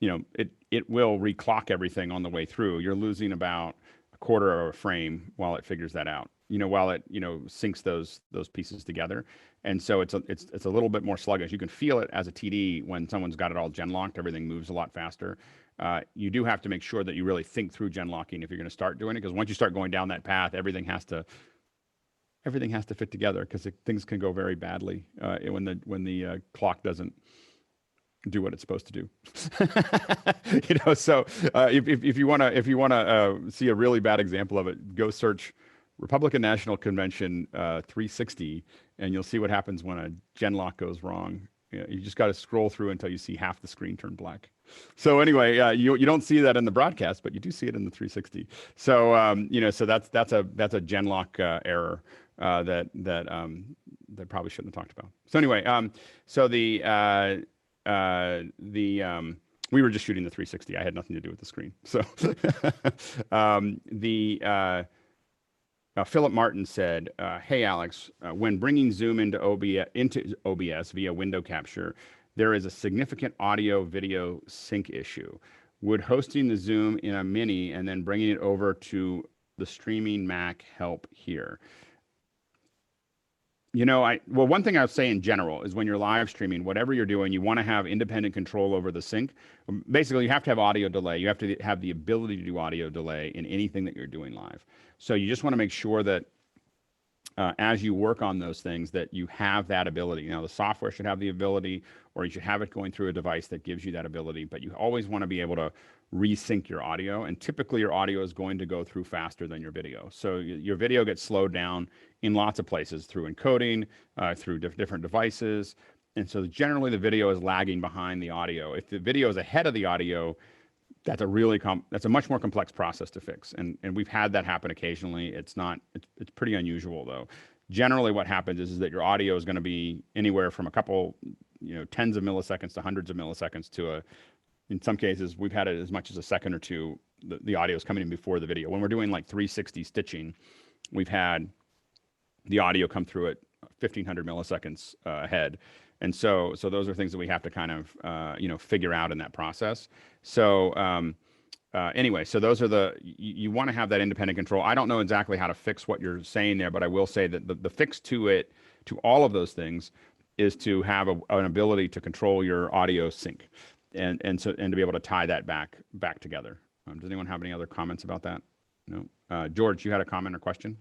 it will reclock everything on the way through. You're losing about a quarter of a frame while it figures that out, while it, syncs those pieces together. And so it's a little bit more sluggish. You can feel it as a TD when someone's got it all Genlocked, everything moves a lot faster. You do have to make sure that you really think through Genlocking if you're going to start doing it, because once you start going down that path, everything has to fit together, because things can go very badly when the clock doesn't do what it's supposed to do. So if you want to see a really bad example of it, go search Republican National Convention 360, and you'll see what happens when a Genlock goes wrong. You just got to scroll through until you see half the screen turn black. So anyway, you don't see that in the broadcast, but you do see it in the 360. So so that's a Genlock error that probably shouldn't have talked about. So anyway, we were just shooting the 360. I had nothing to do with the screen. So Philip Martin said, "Hey Alex, when bringing Zoom into OBS via window capture, there is a significant audio-video sync issue. Would hosting the Zoom in a Mini and then bringing it over to the streaming Mac help here?" One thing I would say in general is when you're live streaming, whatever you're doing, you want to have independent control over the sync. Basically, you have to have audio delay. You have to have the ability to do audio delay in anything that you're doing live. So you just want to make sure that as you work on those things, that you have that ability. The software should have the ability, or you should have it going through a device that gives you that ability, but you always want to be able to resync your audio. And typically your audio is going to go through faster than your video. So your video gets slowed down in lots of places through encoding, through different devices. And so generally the video is lagging behind the audio. If the video is ahead of the audio, that's a much more complex process to fix. And we've had that happen occasionally. It's pretty unusual though. Generally what happens is that your audio is going to be anywhere from a couple, tens of milliseconds to hundreds of milliseconds to in some cases, we've had it as much as a second or two. The audio is coming in before the video. When we're doing like 360 stitching, we've had the audio come through at 1500 milliseconds ahead. And so those are things that we have to kind of, figure out in that process. So anyway, so those are you want to have that independent control. I don't know exactly how to fix what you're saying there, but I will say that the fix to all of those things is to have an ability to control your audio sync and to be able to tie that back together. Does anyone have any other comments about that? No. George, you had a comment or question?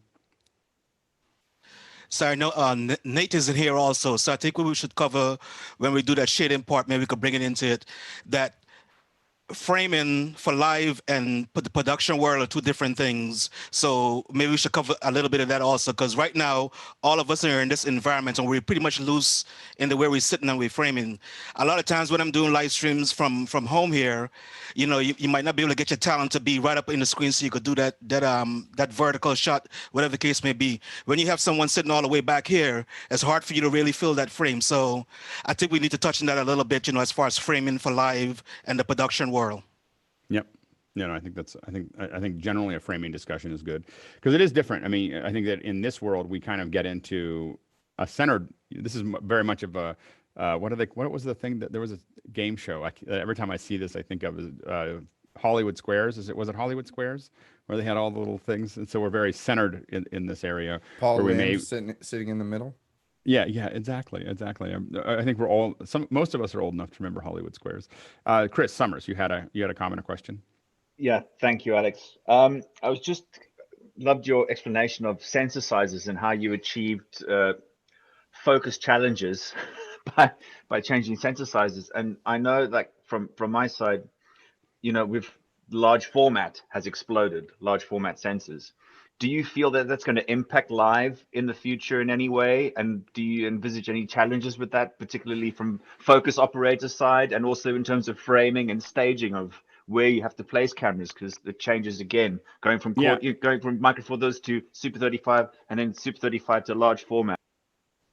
Sorry, no, Nate isn't here also. So I think what we should cover when we do that shading part, maybe we could bring it into it, that framing for live and the production world are two different things. So maybe we should cover a little bit of that also, because right now, all of us are in this environment and we're pretty much loose in the way we're sitting and we're framing. A lot of times when I'm doing live streams from home here, you might not be able to get your talent to be right up in the screen so you could do that vertical shot, whatever the case may be. When you have someone sitting all the way back here, it's hard for you to really fill that frame. So I think we need to touch on that a little bit, as far as framing for live and the production world. Yep. I think generally a framing discussion is good because it is different. I mean, I think that in this world we kind of get into a centered. This is very much of a what was the thing that there was a game show? Every time I see this, I think of Hollywood Squares. Was it Hollywood Squares where they had all the little things? And so we're very centered in this area. Paul Williams sitting in the middle. Yeah, exactly. I think most of us are old enough to remember Hollywood Squares. Chris Summers, you had a comment or question? Yeah, thank you, Alex. I was just loved your explanation of sensor sizes and how you achieved focus challenges by changing sensor sizes. And I know, like from my side, with large format has exploded, large format sensors. Do you feel that that's going to impact live in the future in any way? And do you envisage any challenges with that, particularly from focus operator side and also in terms of framing and staging of where you have to place cameras because it changes again, going from micro four thirds to Super 35 and then Super 35 to large format.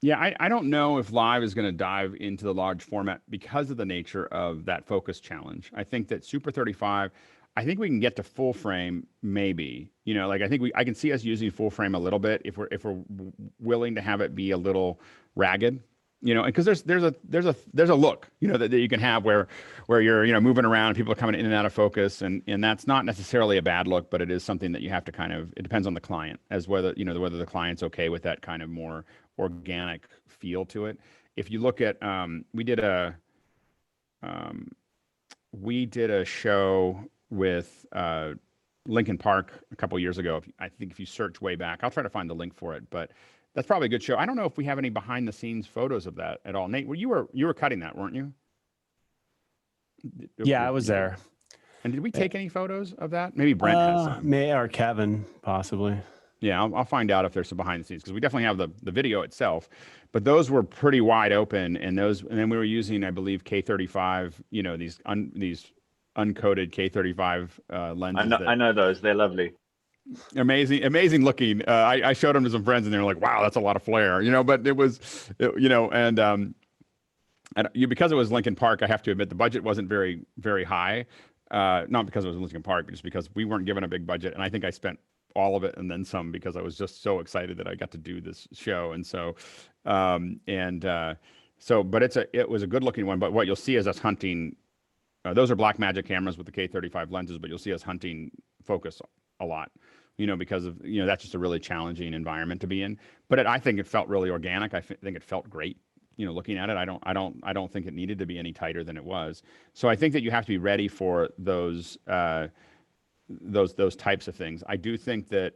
Yeah, I don't know if live is going to dive into the large format because of the nature of that focus challenge. I think that Super 35, I think we can get to full frame maybe. You know, like I can see us using full frame a little bit if we're willing to have it be a little ragged. You know, because there's a look, you know, that you can have where you're, you know, moving around, people are coming in and out of focus, and that's not necessarily a bad look, but it is something that you have to kind of, it depends on the client as whether, you know, whether the client's okay with that kind of more organic feel to it. If you look at we did a show with Lincoln Park a couple years ago. I think if you search way back, I'll try to find the link for it, but that's probably a good show. I don't know if we have any behind the scenes photos of that at all. Nate, you were cutting that, weren't you? Yeah, I was there. And did we take any photos of that? Maybe Brent has some. May or Kevin, possibly. Yeah, I'll find out if there's some behind the scenes because we definitely have the video itself, but those were pretty wide open, and then we were using, I believe, K35. You know, these uncoated K35 lenses. I know those. They're lovely. Amazing looking. I showed them to some friends, and they were like, "Wow, that's a lot of flare," you know. But it was, you know, and because it was Lincoln Park, I have to admit the budget wasn't very high. Not because it was Lincoln Park, but just because we weren't given a big budget, and I think I spent all of it and then some because I was just so excited that I got to do this show. And so, but it was a good looking one. But what you'll see is us hunting. Those are Blackmagic cameras with the K35 lenses, but you'll see us hunting focus a lot, you know, because of, you know, that's just a really challenging environment to be in. But I think it felt really organic. I think it felt great, you know, looking at it. I don't think it needed to be any tighter than it was. So I think that you have to be ready for those types of things. I do think that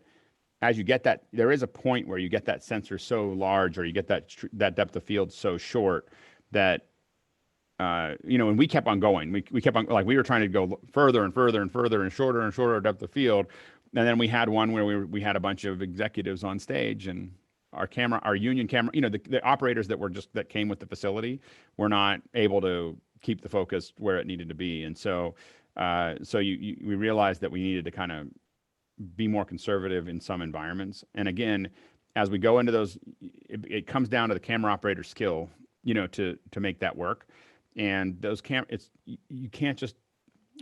as you get that, there is a point where you get that sensor so large, or you get that depth of field so short that, you know, and we kept on going. We kept on, like, we were trying to go further and further and further and shorter depth of field. And then we had one where we had a bunch of executives on stage, and our union camera, you know, the operators that came with the facility were not able to keep the focus where it needed to be. And so we realized that we needed to kind of be more conservative in some environments. And again, as we go into those, it comes down to the camera operator skill, you know, to make that work. And those you can't just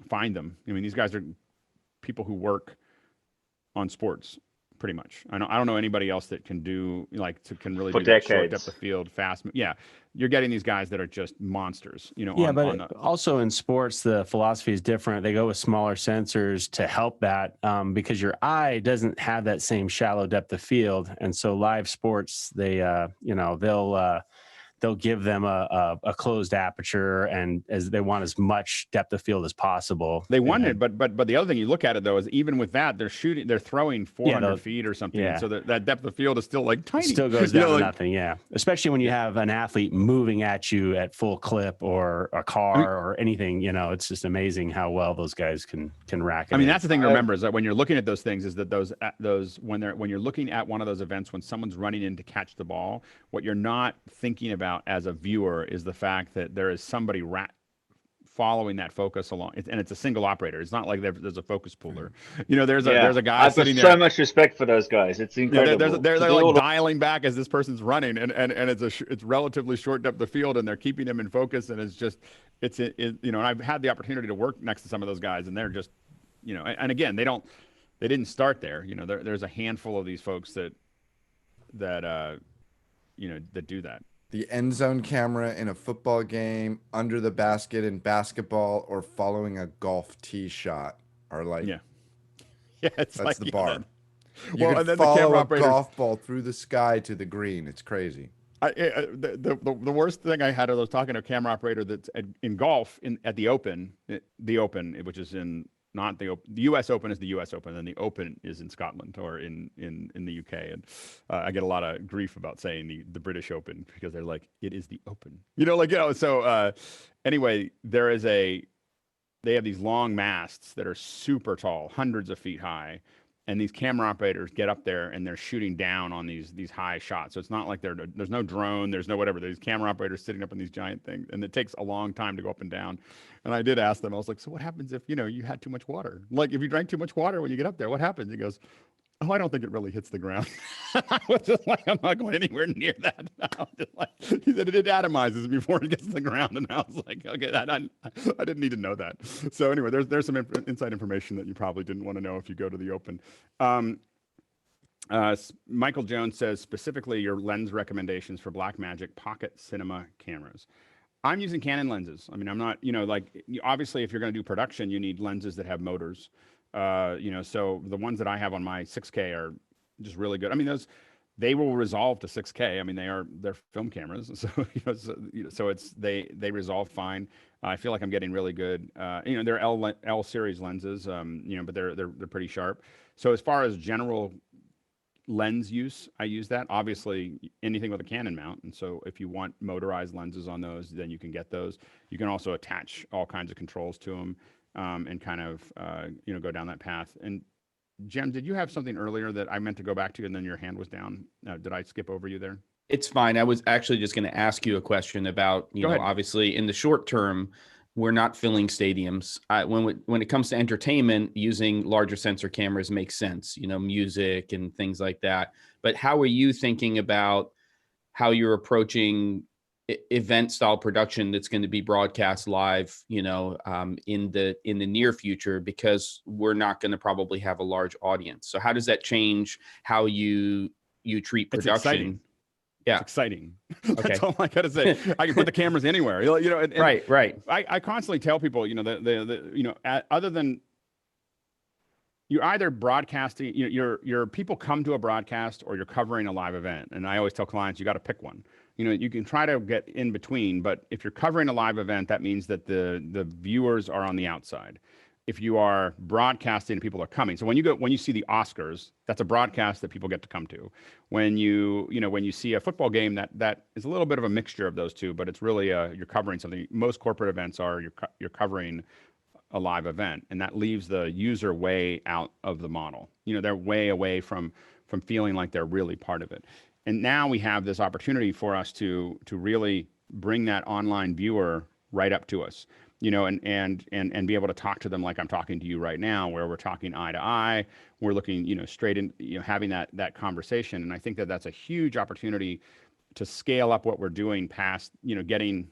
find them. I mean, these guys are people who work on sports pretty much. I don't know anybody else that can do, like, can really do that short depth of field, fast. Yeah, you're getting these guys that are just monsters, you know. Yeah, but also in sports, the philosophy is different. They go with smaller sensors to help that, because your eye doesn't have that same shallow depth of field, and so live sports, they, you know, they'll give them a closed aperture, and as they want as much depth of field as possible. They wanted, but the other thing you look at it though is even with that, they're throwing 400 feet or something. Yeah. So that depth of field is still like tiny. Still goes down to nothing. Yeah. Especially when you have an athlete moving at you at full clip, or a car, or anything, you know, it's just amazing how well those guys can rack it. I mean, that's the thing to remember, is that when you're looking at those things, is that when you're looking at one of those events, when someone's running in to catch the ball, what you're not thinking about as a viewer is the fact that there is somebody following that focus along, and it's a single operator. It's not like there's a focus pooler. You know, there's a guy sitting there. I've got so much respect for those guys. It's incredible. They're like dialing back as this person's running, and it's relatively short depth of field, and they're keeping them in focus, and it's you know, and I've had the opportunity to work next to some of those guys, and they're just, you know, and again, they didn't start there. You know, there's a handful of these folks that you know, that do that. The end zone camera in a football game, under the basket in basketball, or following a golf tee shot are like, that's like, the bar. You well, can and then follow the camera a operators, golf ball through the sky to the green. It's crazy. The worst thing I had, I was talking to a camera operator that's in golf at the Open, which is in, not the Open. The U.S. Open is the U.S. Open, and the Open is in Scotland, or in the U.K. And I get a lot of grief about saying the British Open, because they're like, it is the Open, you know, like, you know. So anyway, they have these long masts that are super tall, hundreds of feet high, and these camera operators get up there and they're shooting down on these high shots. So it's not like there's no drone, there's no whatever. There's camera operators sitting up in these giant things, and it takes a long time to go up and down. And I did ask them, I was like, so what happens if, you had too much water? Like if you drank too much water when you get up there, what happens? He goes, oh, I don't think it really hits the ground. I was just like, I'm not going anywhere near that. He said it atomizes before it gets to the ground. And I was like, okay, I didn't need to know that. So anyway, there's some inside information that you probably didn't want to know if you go to the open. Michael Jones says, specifically your lens recommendations for Blackmagic pocket cinema cameras. I'm using Canon lenses. I mean, I'm not, obviously if you're going to do production, you need lenses that have motors. So the ones that I have on my 6K are just really good. I mean, they will resolve to 6K. I mean, they're film cameras. So they resolve fine. I feel like I'm getting really good. They're L series lenses, but they're pretty sharp. So as far as general lens use, I use that. Obviously, anything with a Canon mount. And so if you want motorized lenses on those, then you can get those. You can also attach all kinds of controls to them and kind of, go down that path. And Jem, did you have something earlier that I meant to go back to and then your hand was down? Did I skip over you there? It's fine. I was actually just going to ask you a question about, obviously in the short term, we're not filling stadiums. When it comes to entertainment, using larger sensor cameras makes sense, music and things like that. But how are you thinking about how you're approaching event style production that's going to be broadcast live, in the near future, because we're not going to probably have a large audience. So how does that change how you treat production? It's exciting. Yeah, it's exciting. Okay. That's all I gotta say. I can put the cameras anywhere. And right. I constantly tell people, other than you're either broadcasting, your people come to a broadcast or you're covering a live event. And I always tell clients, you got to pick one. You can try to get in between, but if you're covering a live event, that means that the viewers are on the outside. If you are broadcasting, people are coming. So when you see the Oscars, that's a broadcast that people get to come to. When you see a football game, that is a little bit of a mixture of those two, but it's really you're covering something. Most corporate events are you're covering a live event, and that leaves the user way out of the model. They're way away from feeling like they're really part of it. And now we have this opportunity for us to really bring that online viewer right up to us, and be able to talk to them like I'm talking to you right now, where we're talking eye to eye. We're looking, straight in, having that conversation. And I think that that's a huge opportunity to scale up what we're doing past, getting,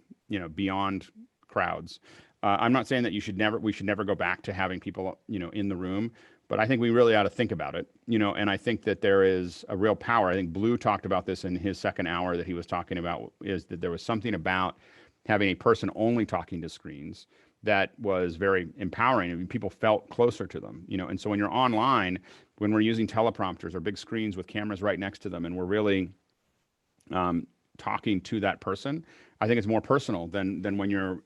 beyond crowds. I'm not saying that we should never go back to having people, in the room, but I think we really ought to think about it, and I think that there is a real power. I think Blue talked about this in his second hour that he was talking about, is that there was something about having a person only talking to screens that was very empowering. I mean, people felt closer to them, and so when you're online, when we're using teleprompters or big screens with cameras right next to them, and we're really talking to that person, I think it's more personal than when you're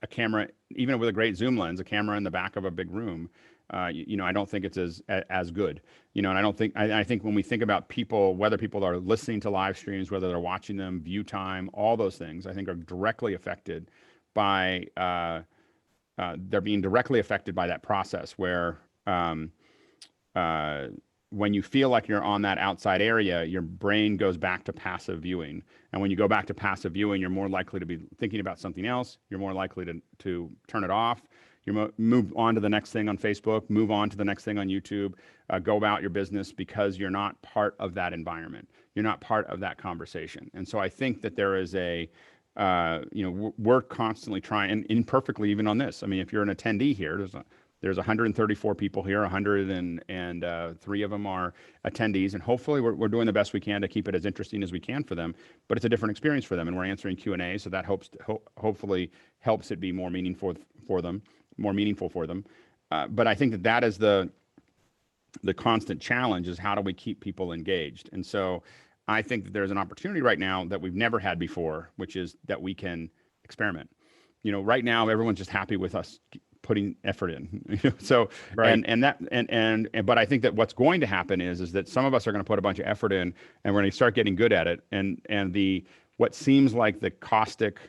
a camera, even with a great zoom lens, a camera in the back of a big room. I don't think it's as good, and I think when we think about people, whether people are listening to live streams, whether they're watching them, view time, all those things, I think are directly affected by, they're being directly affected by that process where, when you feel like you're on that outside area, your brain goes back to passive viewing. And when you go back to passive viewing, you're more likely to be thinking about something else. You're more likely to turn it off. You move on to the next thing on Facebook, move on to the next thing on YouTube, go about your business, because you're not part of that environment. You're not part of that conversation. And so I think that there is we're constantly trying, and imperfectly even on this. I mean, if you're an attendee here, there's 134 people here, 103 of them are attendees, and hopefully we're doing the best we can to keep it as interesting as we can for them. But it's a different experience for them, and we're answering Q&A, so that hopefully helps it be more meaningful for them. But I think that is the constant challenge, is how do we keep people engaged? And so I think that there's an opportunity right now that we've never had before, which is that we can experiment. Right now everyone's just happy with us putting effort in, so right. But I think that what's going to happen is that some of us are going to put a bunch of effort in, and we're going to start getting good at it. And what seems like the caustic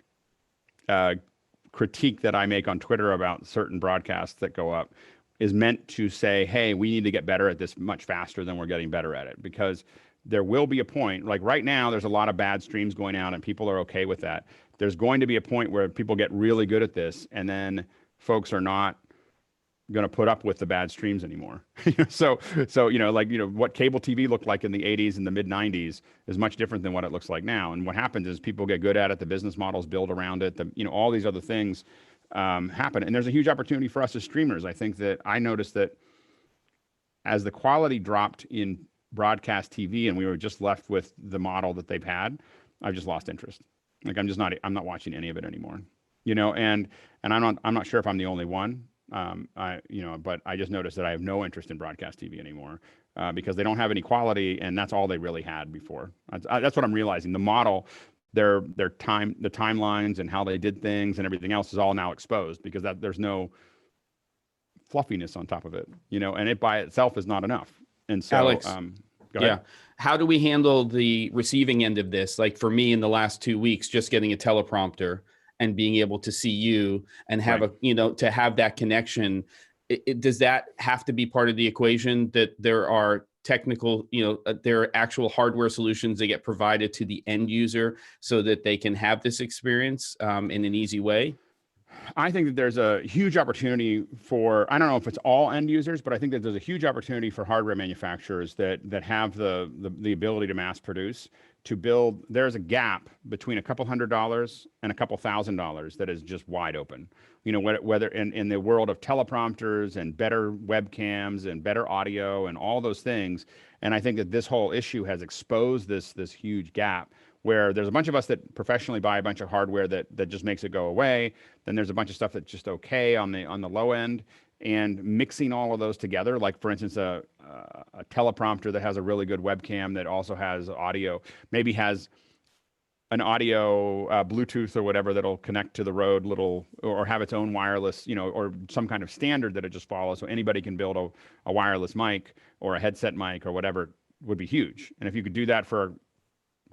critique that I make on Twitter about certain broadcasts that go up is meant to say, hey, we need to get better at this much faster than we're getting better at it, because there will be a point, like right now, there's a lot of bad streams going out and people are okay with that. There's going to be a point where people get really good at this, and then folks are not going to put up with the bad streams anymore. So what cable TV looked like in the 80s and the mid 90s is much different than what it looks like now. And what happens is people get good at it. The business models build around it. All these other things happen. And there's a huge opportunity for us as streamers. I think that I noticed that as the quality dropped in broadcast TV and we were just left with the model that they've had, I've just lost interest. Like I'm not watching any of it anymore, and I'm not sure if I'm the only one. But I just noticed that I have no interest in broadcast TV anymore because they don't have any quality, and that's all they really had before. That's what I'm realizing. The model, the timelines and how they did things and everything else is all now exposed because there's no fluffiness on top of it, and it by itself is not enough. And so, Alex, go ahead. How do we handle the receiving end of this? Like for me in the last 2 weeks, just getting a teleprompter and being able to see you and have to have that connection. Does that have to be part of the equation, that there are technical, there are actual hardware solutions that get provided to the end user so that they can have this experience in an easy way? I think that there's a huge opportunity for, I don't know if it's all end users, but I think that there's a huge opportunity for hardware manufacturers that have the ability to mass produce, to build. There's a gap between a couple $100 and a couple $1,000 that is just wide open. Whether in the world of teleprompters and better webcams and better audio and all those things. And I think that this whole issue has exposed this huge gap, where there's a bunch of us that professionally buy a bunch of hardware that just makes it go away. Then there's a bunch of stuff that's just okay on the low end, and mixing all of those together, like for instance, a teleprompter that has a really good webcam that also has audio, maybe has an audio Bluetooth or whatever that'll connect to the Rode or have its own wireless, or some kind of standard that it just follows, so anybody can build a wireless mic or a headset mic or whatever, would be huge. And if you could do that for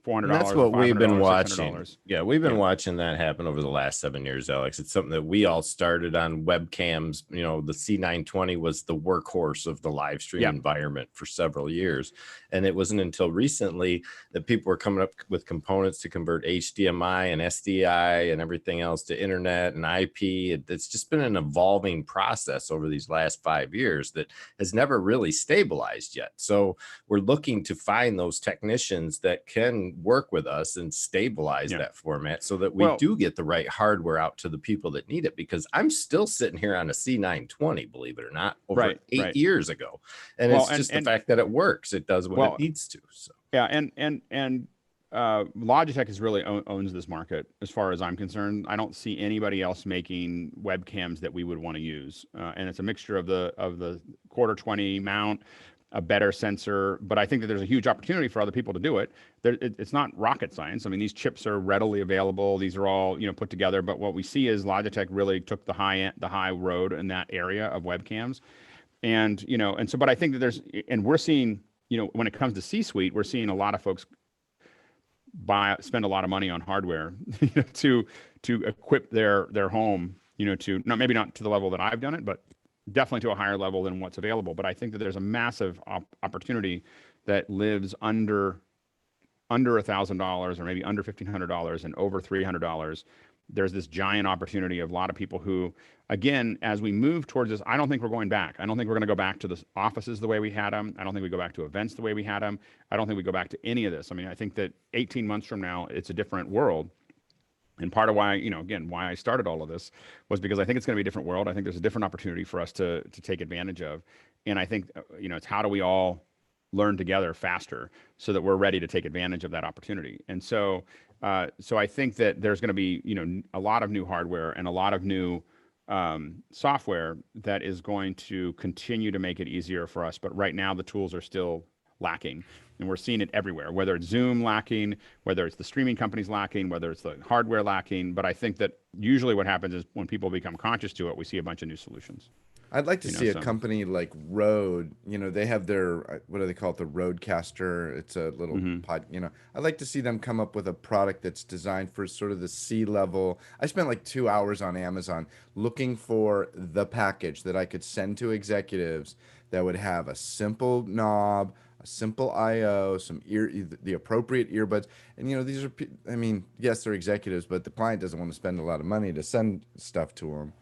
$400, that's what we've been watching. $600. Yeah, we've been watching that happen over the last 7 years, Alex. It's something that we all started on webcams. The C920 was the workhorse of the live stream environment for several years. And it wasn't until recently that people were coming up with components to convert HDMI and SDI and everything else to internet and IP. It's just been an evolving process over these last 5 years that has never really stabilized yet. So we're looking to find those technicians that can work with us and stabilize that format so that we do get the right hardware out to the people that need it. Because I'm still sitting here on a C920, believe it or not, over 8 years ago. And it's just the fact that it works. It does what it needs to. So and Logitech is really owns this market as far as I'm concerned. I don't see anybody else making webcams that we would want to use. And it's a mixture of the quarter 20 mount, a better sensor, but I think that there's a huge opportunity for other people to do it. It's not rocket science. I mean, these chips are readily available. These are all put together. But what we see is Logitech really took the high road in that area of webcams, and but I think that we're seeing when it comes to C-suite, we're seeing a lot of folks spend a lot of money on hardware to equip their home, to maybe not to the level that I've done it, but definitely to a higher level than what's available. But I think that there's a massive opportunity that lives under $1,000 or maybe under $1,500 and over $300. There's this giant opportunity of a lot of people who, again, as we move towards this, I don't think we're going back. I don't think we're going to go back to the offices the way we had them. I don't think we go back to events the way we had them. I don't think we go back to any of this. I mean, I think that 18 months from now, it's a different world. And part of why, why I started all of this was because I think it's going to be a different world. I think there's a different opportunity for us to take advantage of. And I think, it's how do we all learn together faster so that we're ready to take advantage of that opportunity. And so I think that there's going to be, a lot of new hardware and a lot of new software that is going to continue to make it easier for us. But right now the tools are still lacking. And we're seeing it everywhere, whether it's Zoom lacking, whether it's the streaming companies lacking, whether it's the hardware lacking. But I think that usually what happens is when people become conscious to it, we see a bunch of new solutions. I'd like to You know, see a so- company like Rode. They have their what do they call it? The Rodecaster. It's a little Mhm. pod. I'd like to see them come up with a product that's designed for sort of the C-level. I spent like 2 hours on Amazon looking for the package that I could send to executives that would have a simple knob, a simple I/O, the appropriate earbuds. And these are, I mean, yes, they're executives, but the client doesn't want to spend a lot of money to send stuff to them.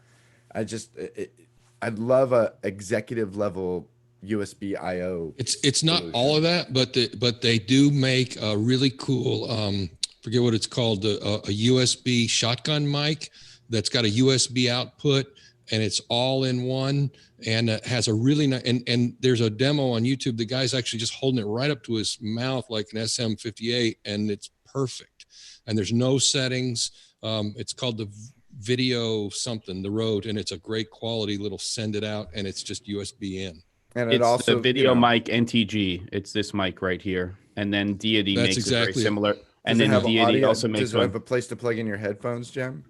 I'd love a executive level USB I/O. It's not solution. all of that, but they do make a really cool forget what it's called, a USB shotgun mic that's got a USB output and it's all in one, and it has a really nice, and there's a demo on YouTube. The guy's actually just holding it right up to his mouth like an SM58, and it's perfect. And there's no settings. It's called the Video something, the Rode, and it's a great quality little send it out, and it's just USB in. And it It's also the video mic NTG. It's this mic right here, and then Deity That's makes exactly it it. very similar. And Does it then have Deity audio? also makes Does it one. have a place to plug in your headphones, Jem?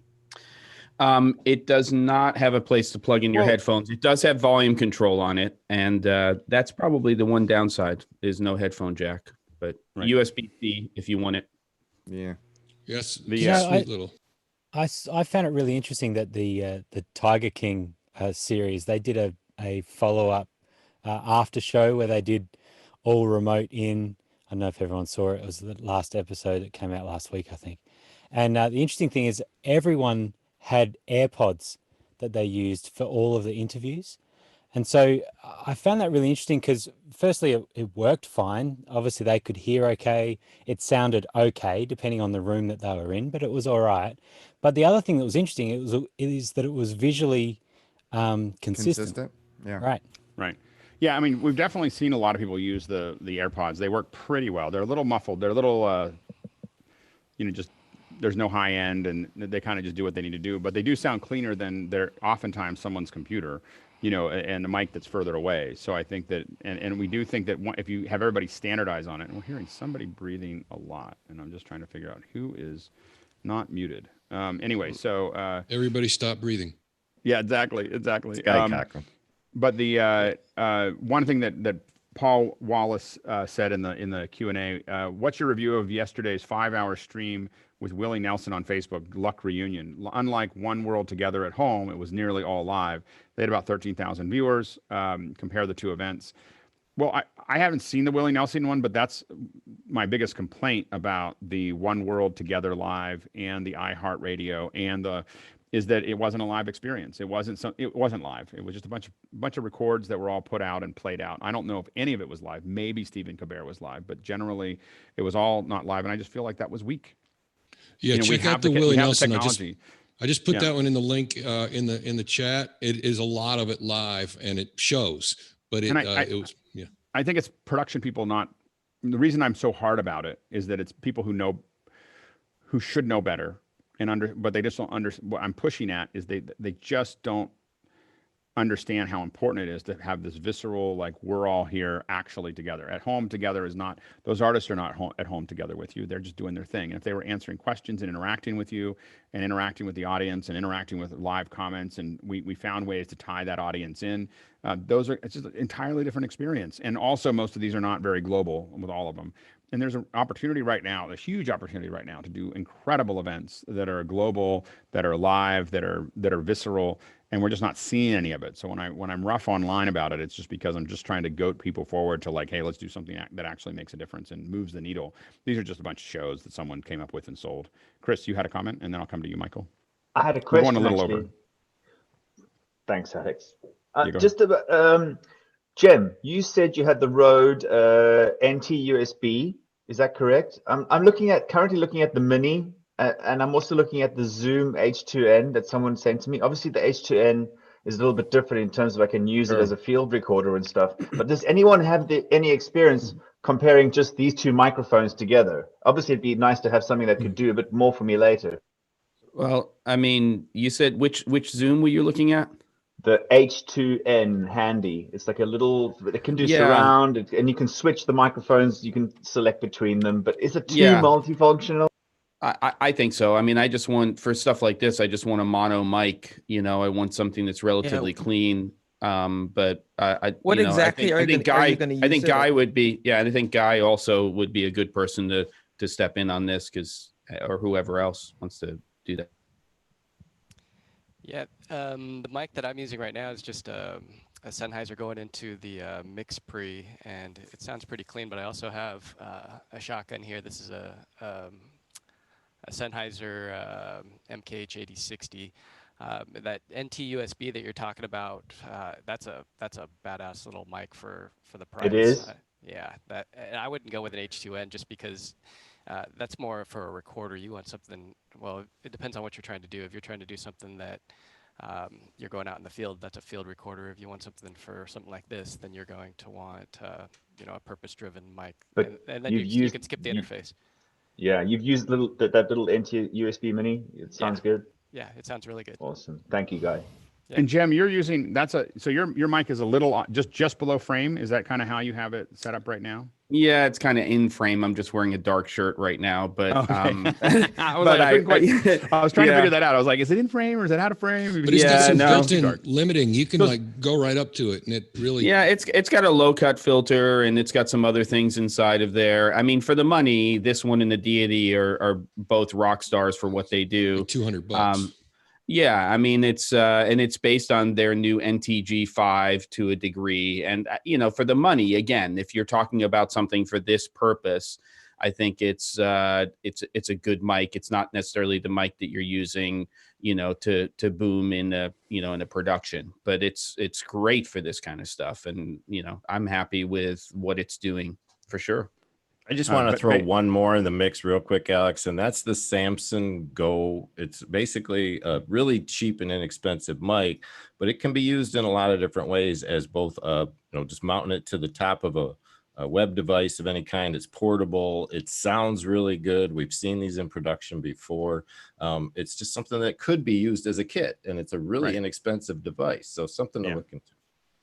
It does not have a place to plug in your Well- headphones. It does have volume control on it, and that's probably the one downside is no headphone jack. But Right. USB-C if you want it. Yeah. Yes, The, it's uh, a sweet little. I found it really interesting that the Tiger King series, they did a follow up after show where they did all remote in. I don't know if everyone saw it. It was the last episode that came out last week, I think. And the interesting thing is everyone had AirPods that they used for all of the interviews. And so I found that really interesting because firstly, it worked fine. Obviously, they could hear okay. It sounded okay, depending on the room that they were in, but it was all right. But the other thing that was interesting is that it was visually consistent. Yeah. Right. Right. Yeah, I mean, we've definitely seen a lot of people use the AirPods. They work pretty well. They're a little muffled. They're a little, just there's no high end, and they kind of just do what they need to do. But they do sound cleaner than they're oftentimes someone's computer, and the mic that's further away. So I think that, and we do think that if you have everybody standardize on it, and we're hearing somebody breathing a lot, and I'm just trying to figure out who is not muted. Anyway, so Everybody stop breathing. yeah, exactly. Sky cackle. But the one thing that Paul Wallace said in the Q&A, what's your review of yesterday's 5-hour stream with Willie Nelson on Facebook, Luck Reunion? Unlike One World Together at home, it was nearly all live. They had about 13,000 viewers. Compare the two events. Well, I haven't seen the Willie Nelson one, but that's my biggest complaint about the One World Together live and the iHeartRadio and is that it wasn't a live experience. It wasn't live. It was just a bunch of records that were all put out and played out. I don't know if any of it was live. Maybe Stephen Colbert was live, but generally it was all not live. And I just feel like that was weak. Yeah, we check have out the we Willie have the Nelson. technology. I just put Yeah. that one in the link in the chat. It is a lot of it live, and it shows. But it And was yeah. I think it's production people not. The reason I'm so hard about it is that it's people who should know better but they just don't understand. What I'm pushing at is they just don't understand how important it is to have this visceral, like, we're all here actually together. At home together is not, those artists are not at home together with you. They're just doing their thing. And if they were answering questions and interacting with you and interacting with the audience and interacting with live comments, and we found ways to tie that audience in, it's just an entirely different experience. And also most of these are not very global with all of them. And there's an opportunity right now, a huge opportunity right now to do incredible events that are global, that are live, that are visceral, and we're just not seeing any of it. So when I'm rough online about it, it's just because I'm just trying to goat people forward to, like, hey, let's do something that actually makes a difference and moves the needle. These are just a bunch of shows that someone came up with and sold. Chris, you had a comment, and then I'll come to you, Michael. I had a We're question. going a little actually. over. Thanks, Alex. Yeah, go Just about Jem, you said you had the Rode NT USB. Is that correct? I'm currently looking at the Mini, and I'm also looking at the Zoom H2N that someone sent to me. Obviously, the H2N is a little bit different in terms of I can use it as a field recorder and stuff. But does anyone have any experience comparing just these two microphones together? Obviously, it'd be nice to have something that could do a bit more for me later. Well, I mean, you said which Zoom were you looking at? The H2N Handy. It's like a little, it can do surround, and you can switch the microphones. You can select between them. But is it too multifunctional? I think so. I mean, I just want, for stuff like this, I just want a mono mic. I want something that's relatively clean. But What exactly I think are Guy, you gonna I think use it Guy on? would be, yeah, and I think Guy also would be a good person to step in on this or whoever else wants to do that. Yeah, the mic that I'm using right now is just a Sennheiser going into the mix pre, and it sounds pretty clean. But I also have a shotgun here. This is a Sennheiser MKH8060. That NT USB that you're talking about, that's a badass little mic for the price. It is. Yeah, and I wouldn't go with an H2N just because that's more for a recorder. You want something. Well, it depends on what you're trying to do. If you're trying to do something that you're going out in the field, that's a field recorder. If you want something for something like this, then you're going to want a purpose-driven mic, But and then you've you used can skip the interface. Yeah, you've used that little NT USB mini. It sounds good. Yeah, it sounds really good. Awesome. Thank you, Guy. Yeah. And Jem, you're using so your mic is a little just below frame. Is that kind of how you have it set up right now? Yeah, it's kind of in frame. I'm just wearing a dark shirt right now, but I was trying to figure that out. I was like, is it in frame or is it out of frame? But it's got some no. built-in limiting. You can like go right up to it, and it really. Yeah, it's got a low cut filter, and it's got some other things inside of there. I mean, for the money, this one and the Deity are both rock stars for what they do. Like $200. Yeah, I mean and it's based on their new NTG5 to a degree, and for the money, again, if you're talking about something for this purpose, I think it's a good mic. It's not necessarily the mic that you're using, to boom in a production, but it's great for this kind of stuff, and I'm happy with what it's doing for sure. I just want to throw one more in the mix real quick, Alex, and that's the Samson Go. It's basically a really cheap and inexpensive mic, but it can be used in a lot of different ways as both, just mounting it to the top of a web device of any kind. It's portable. It sounds really good. We've seen these in production before. It's just something that could be used as a kit, and it's a really inexpensive device. So something to look into.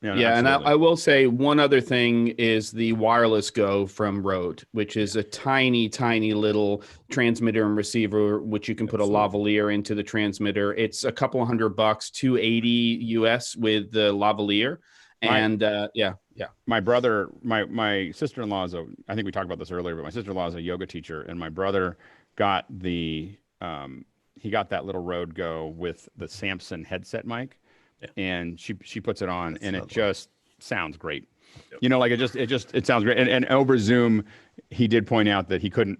Yeah, and I will say one other thing is the Wireless Go from Rode, which is a tiny, tiny little transmitter and receiver, which you can put a lavalier into the transmitter. It's a couple $100, $280 US with the lavalier. And my brother, my sister-in-law I think we talked about this earlier, but my sister-in-law is a yoga teacher, and my brother got he got that little Rode Go with the Samson headset mic. And she puts it on, and it just sounds great. It sounds great. And over Zoom, he did point out that he couldn't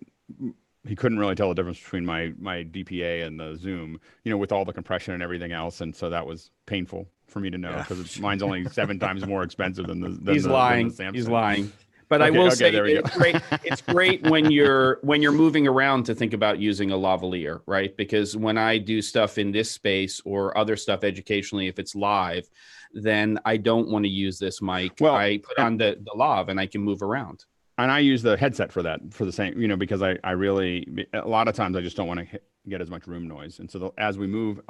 really tell the difference between my DPA and the Zoom, with all the compression and everything else. And so that was painful for me to know, because mine's only 7 times more expensive than the He's lying. Samsung. He's lying. But I will say it's great. It's great when you're moving around to think about using a lavalier, right? Because when I do stuff in this space or other stuff educationally, if it's live, then I don't want to use this mic. Well, I put on the lav and I can move around. And I use the headset for the same, because I really, a lot of times I just don't want to get as much room noise. And so as we move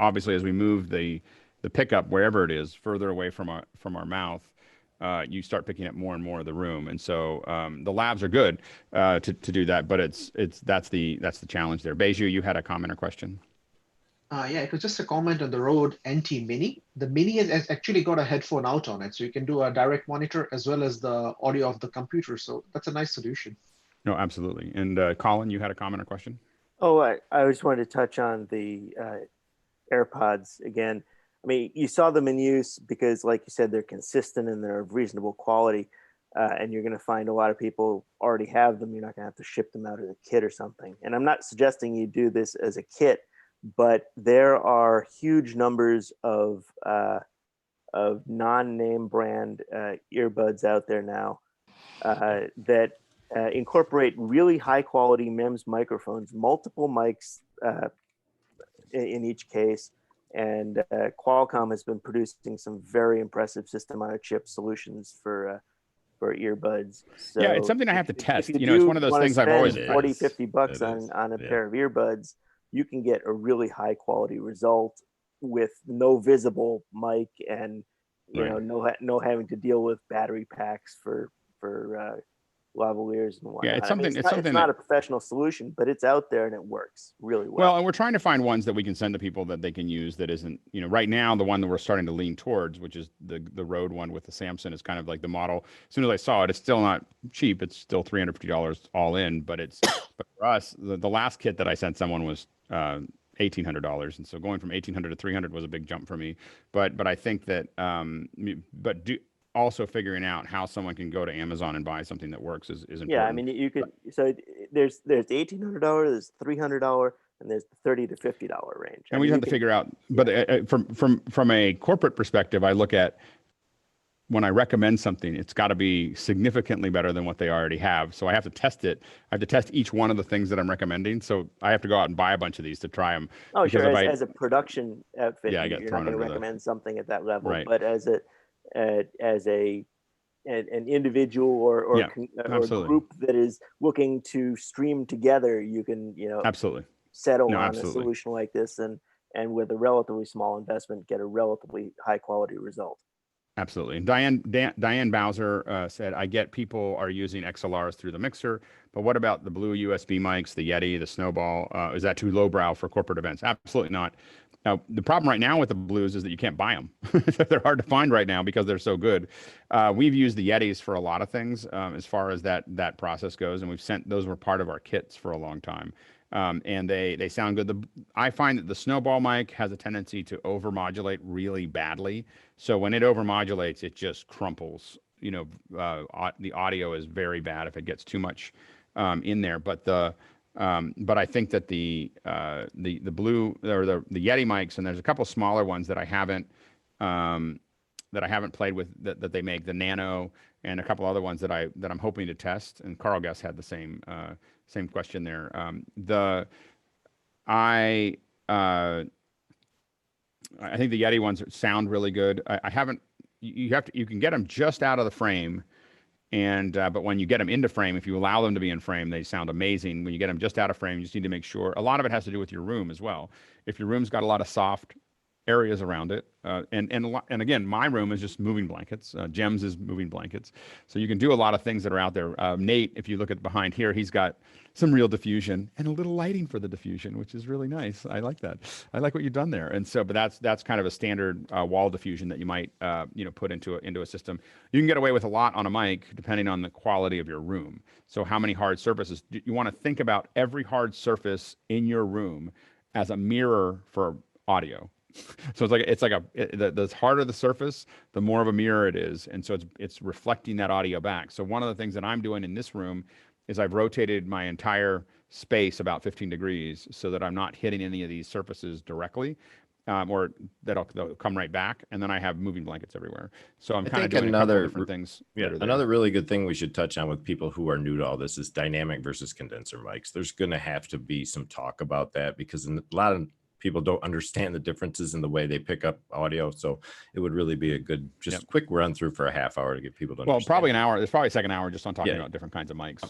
the pickup, wherever it is, further away from our mouth, you start picking up more and more of the room, and so the labs are good to do that. But that's the challenge there. Beju, you had a comment or question? Yeah, it was just a comment on the Rode NT Mini. The Mini has actually got a headphone out on it, so you can do a direct monitor as well as the audio of the computer. So that's a nice solution. No, absolutely. And Colin, you had a comment or question? Oh, I just wanted to touch on the AirPods again. I mean, you saw them in use because, like you said, they're consistent and they're of reasonable quality. And you're going to find a lot of people already have them. You're not going to have to ship them out as a kit or something. And I'm not suggesting you do this as a kit, but there are huge numbers of non-name brand earbuds out there now that incorporate really high quality MEMS microphones, multiple mics in each case. And Qualcomm has been producing some very impressive system on a chip solutions for earbuds. So yeah, it's something I have to test. It's one of those things I've always $40-$50 on a pair of earbuds. You can get a really high quality result with no visible mic and no having to deal with battery packs for lavaliers and whatnot. Yeah, it's something. It's not a professional solution, but it's out there and it works really well. Well, and we're trying to find ones that we can send to people that they can use that isn't, right now, the one that we're starting to lean towards, which is the Rode one with the Samson, is kind of like the model. As soon as I saw it, it's still not cheap. It's still $350 all in, but but for us, the last kit that I sent someone was $1,800. And so going from 1,800 to 300 was a big jump for me. But I think that, also figuring out how someone can go to Amazon and buy something that works is important. Yeah, I mean, you could. So there's $1,800, there's $300, and there's the $30 to $50 range. And we have to figure out. But from a corporate perspective, I look at when I recommend something, it's got to be significantly better than what they already have. So I have to test it. I have to test each one of the things that I'm recommending. So I have to go out and buy a bunch of these to try them. Oh, sure. As a production outfit, yeah, you're not going to recommend something at that level. Right. But as an individual or group that is looking to stream together, you can absolutely settle on a solution like this and with a relatively small investment get a relatively high quality result. Absolutely. And Diane Bowser said, I get people are using XLRs through the mixer, but what about the Blue USB mics, the Yeti, the Snowball? Is that too lowbrow for corporate events? Absolutely not. Now, the problem right now with the Blues is that you can't buy them. They're hard to find right now because they're so good. We've used the Yetis for a lot of things as far as that process goes, and those were part of our kits for a long time. And they sound good. I find that the Snowball mic has a tendency to overmodulate really badly. So when it overmodulates, it just crumples. The audio is very bad if it gets too much in there. But I think that the Blue or the Yeti mics, and there's a couple smaller ones that I haven't played with that they make, the Nano, and a couple other ones that I'm hoping to test. And Carl Guest had the same question there. I think the Yeti ones sound really good. You can get them just out of the frame. But when you get them into frame, if you allow them to be in frame, they sound amazing. When you get them just out of frame, you just need to make sure. A lot of it has to do with your room as well. If your room's got a lot of soft areas around it, and again, my room is just moving blankets. Jem's is moving blankets, so you can do a lot of things that are out there. Nate, if you look at behind here, he's got some real diffusion and a little lighting for the diffusion, which is really nice. I like that. I like what you've done there. And so, but that's kind of a standard wall diffusion that you might put into a system. You can get away with a lot on a mic depending on the quality of your room. So how many hard surfaces? You want to think about every hard surface in your room as a mirror for audio. So the harder the surface, the more of a mirror it is, and so it's reflecting that audio back. So one of the things that I'm doing in this room is I've rotated my entire space about 15 degrees so that I'm not hitting any of these surfaces directly, or they'll come right back. And then I have moving blankets everywhere. So I'm kind of doing a couple different things. Yeah, another really good thing we should touch on with people who are new to all this is dynamic versus condenser mics. There's going to have to be some talk about that because a lot of people don't understand the differences in the way they pick up audio. So it would really be a good, quick run through for a half hour to get people to understand. Well, probably an hour. There's probably a second hour just on talking about different kinds of mics,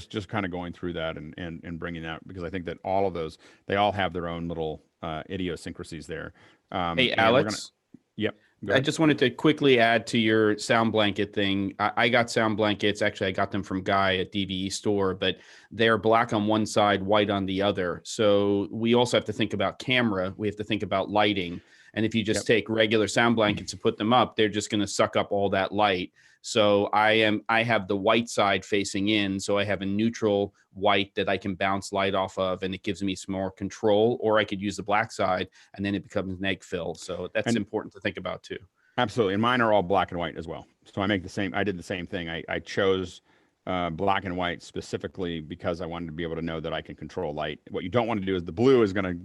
just kind of going through that and bringing that, because I think that all of those, they all have their own little idiosyncrasies there. Hey, Alex. Yep. I just wanted to quickly add to your sound blanket thing. I got sound blankets. Actually, I got them from Guy at DVE store, but they're black on one side, white on the other. So we also have to think about camera. We have to think about lighting. And if you just take regular sound blankets and put them up, they're just going to suck up all that light. So I have the white side facing in. So I have a neutral white that I can bounce light off of, and it gives me some more control, or I could use the black side and then it becomes neg fill. So that's important to think about too. Absolutely. And mine are all black and white as well. So I did the same thing. I chose black and white specifically because I wanted to be able to know that I can control light. What you don't want to do is the blue is going to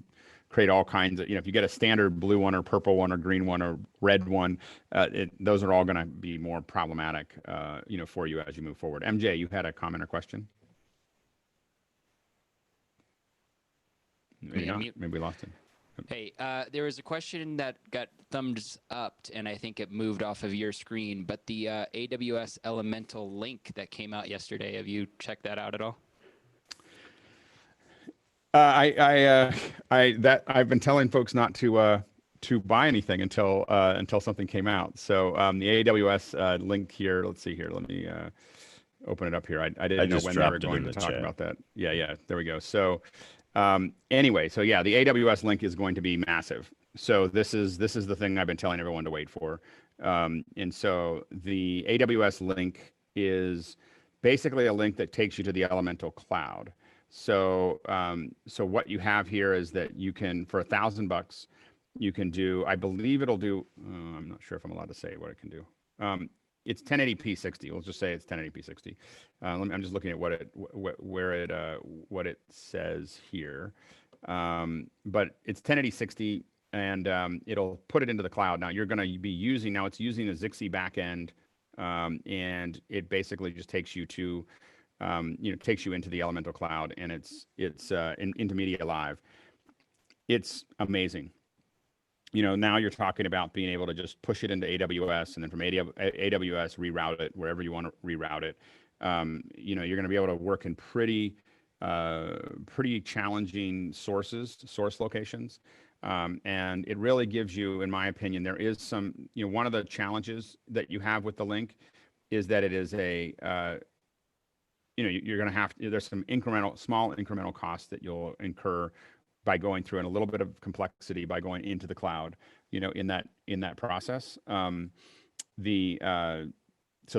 create all kinds of, if you get a standard blue one or purple one or green one or red one, those are all going to be more problematic, for you as you move forward. MJ, you had a comment or question? Maybe not. Maybe we lost it. Hey, there was a question that got thumbs up, and I think it moved off of your screen, but the AWS Elemental link that came out yesterday, have you checked that out at all? I've been telling folks not to buy anything until something came out. So the AWS link here. Let's see here. Let me open it up here. I didn't know just when they were dropped it going in to the talk chat. about that. Yeah, there we go. So anyway, so yeah, the AWS link is going to be massive. So this is the thing I've been telling everyone to wait for. And so the AWS link is basically a link that takes you to the Elemental Cloud. So so what you have here is that you can, for $1,000, you can do, I believe it'll do, I'm not sure if I'm allowed to say what it can do. It's 1080p 60. We'll just say it's 1080p 60. I'm just looking at what it what it says here. But it's 1080 60, and it'll put it into the cloud. Now you're going to be using, now it's using a Zixi backend, and it basically just takes you to takes you into the Elemental Cloud, and it's into Media Live. It's amazing. Now you're talking about being able to just push it into AWS, and then from AWS reroute it wherever you want to reroute it. You're going to be able to work in pretty challenging source locations. And it really gives you, in my opinion, there is some, one of the challenges that you have with the link is that it is a, you're going to have, there's some small incremental costs that you'll incur by going through, and a little bit of complexity by going into the cloud, in that process. So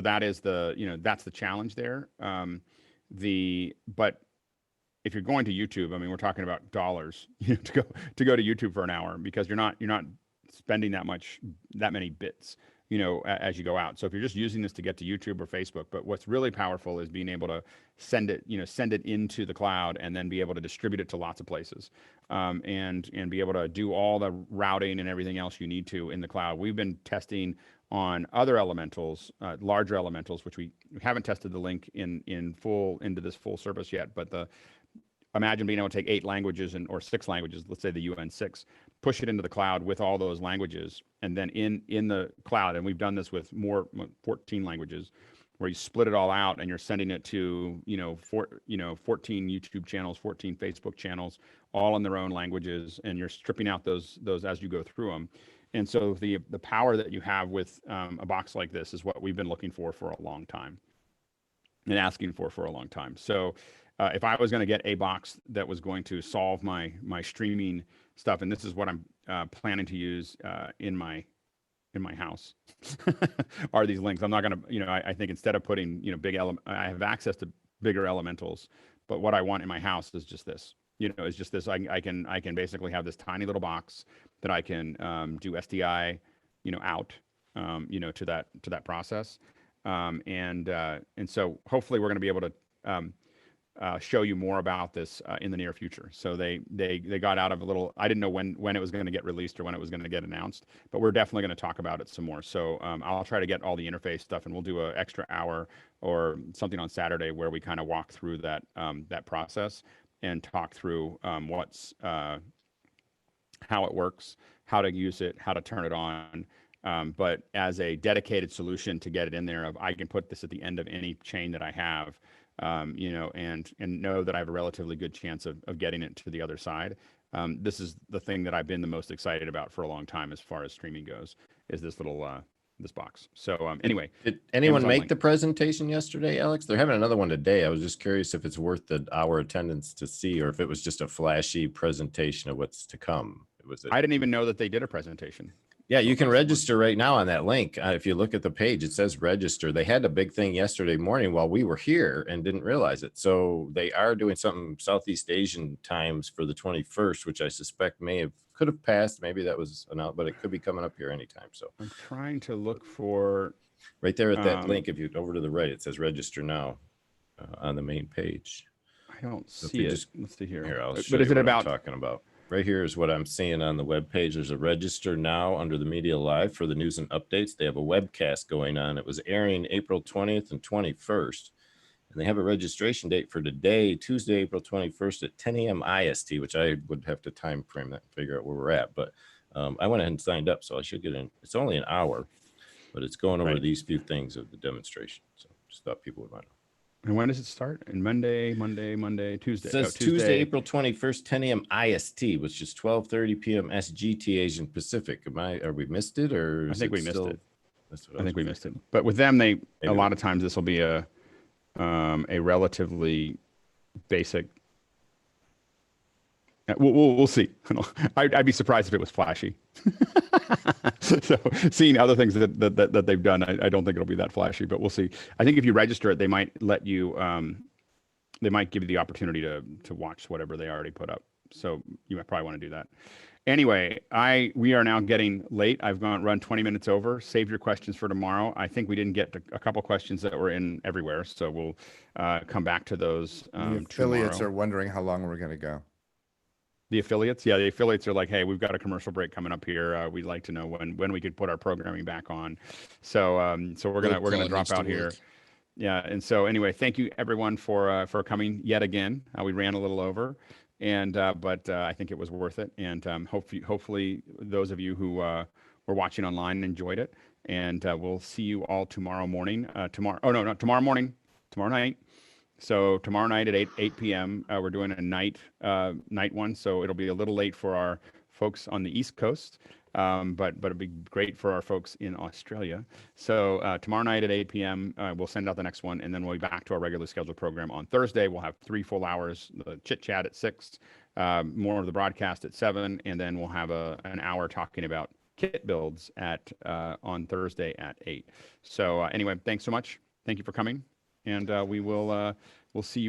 that is that's the challenge there. But if you're going to YouTube, I mean, we're talking about dollars, to go to YouTube for an hour, because you're not spending that many bits, as you go out. So if you're just using this to get to YouTube or Facebook, but what's really powerful is being able to send it into the cloud, and then be able to distribute it to lots of places, and be able to do all the routing and everything else you need to in the cloud. We've been testing on other elementals, larger elementals, which we haven't tested the link into this full service yet, but imagine being able to take 8 languages or 6 languages, let's say the UN6, push it into the cloud with all those languages, and then in the cloud, and we've done this with 14 languages, where you split it all out and you're sending it to 14 YouTube channels, 14 Facebook channels, all in their own languages, and you're stripping out those as you go through them. And so the power that you have with a box like this is what we've been looking for a long time, and asking for a long time. So if I was going to get a box that was going to solve my streaming stuff, and this is what I'm planning to use in my house, are these links. I'm not going to, I think instead of putting, I have access to bigger elementals, but what I want in my house is just this. It's just this. I can basically have this tiny little box that I can do SDI, out, to that process, and so hopefully we're going to be able to show you more about this in the near future. So they got out of a little, I didn't know when it was going to get released or when it was going to get announced, but we're definitely going to talk about it some more. So I'll try to get all the interface stuff, and we'll do an extra hour or something on Saturday where we kind of walk through that process and talk through how it works, how to use it, how to turn it on. But as a dedicated solution to get it in there, I can put this at the end of any chain that I have, and know that I have a relatively good chance of getting it to the other side. This is the thing that I've been the most excited about for a long time as far as streaming goes, is this little this box. So anyway, did anyone Amazon make link. the presentation yesterday, Alex? They're having another one today. I was just curious if it's worth the hour attendance to see, or if it was just a flashy presentation of what's to come. I didn't even know that they did a presentation. Yeah, you can register right now on that link. If you look at the page, it says register. They had a big thing yesterday morning while we were here and didn't realize it. So they are doing something Southeast Asian times for the 21st, which I suspect could have passed. Maybe that was announced, but it could be coming up here anytime. So I'm trying to look for right there at that link. If you over to the right, it says register now on the main page. I don't see it. Let's see here. Here, I'll show but is you it what about I'm talking about? Right here is what I'm seeing on the web page. There's a register now under the Media Live for the news and updates. They have a webcast going on. It was airing April 20th and 21st. And they have a registration date for today, Tuesday, April 21st at 10 a.m. IST, which I would have to time frame that and figure out where we're at. But I went ahead and signed up, so I should get in. It's only an hour, but it's going over these few things of the demonstration. So just thought people would want to know. And when does it start? And Monday, Tuesday. It says Tuesday, April 21st, 10 a.m. IST, which is 12:30 p.m. SGT Asian Pacific. Are we missed it, or I think we missed it. That's what I think we missed it. But with them, a lot of times this will be a a relatively basic. We'll see. I'd be surprised if it was flashy. So seeing other things that they've done, I don't think it'll be that flashy, but we'll see. I think if you register it, they might let you. They might give you the opportunity to watch whatever they already put up. So you might probably want to do that. Anyway, we are now getting late. I've run 20 minutes over. Save your questions for tomorrow. I think we didn't get to a couple questions that were in everywhere, so we'll come back to those The affiliates tomorrow. are wondering how long we're going to go. The affiliates, yeah, the affiliates are like, hey, we've got a commercial break coming up here. We'd like to know when we could put our programming back on. So we're gonna drop out here. Yeah, and so anyway, thank you everyone for coming yet again. We ran a little over, and but I think it was worth it. And hopefully those of you who were watching online enjoyed it. And we'll see you all tomorrow morning. Tomorrow morning, tomorrow night. So tomorrow night at 8 p.m. We're doing a night one, so it'll be a little late for our folks on the East Coast, but it'll be great for our folks in Australia. So tomorrow night at 8 p.m. We'll send out the next one, and then we'll be back to our regularly scheduled program on Thursday. We'll have 3 full hours, the chit chat at 6, more of the broadcast at 7, and then we'll have an hour talking about kit builds on Thursday at 8. So anyway, thanks so much. Thank you for coming. And we'll see you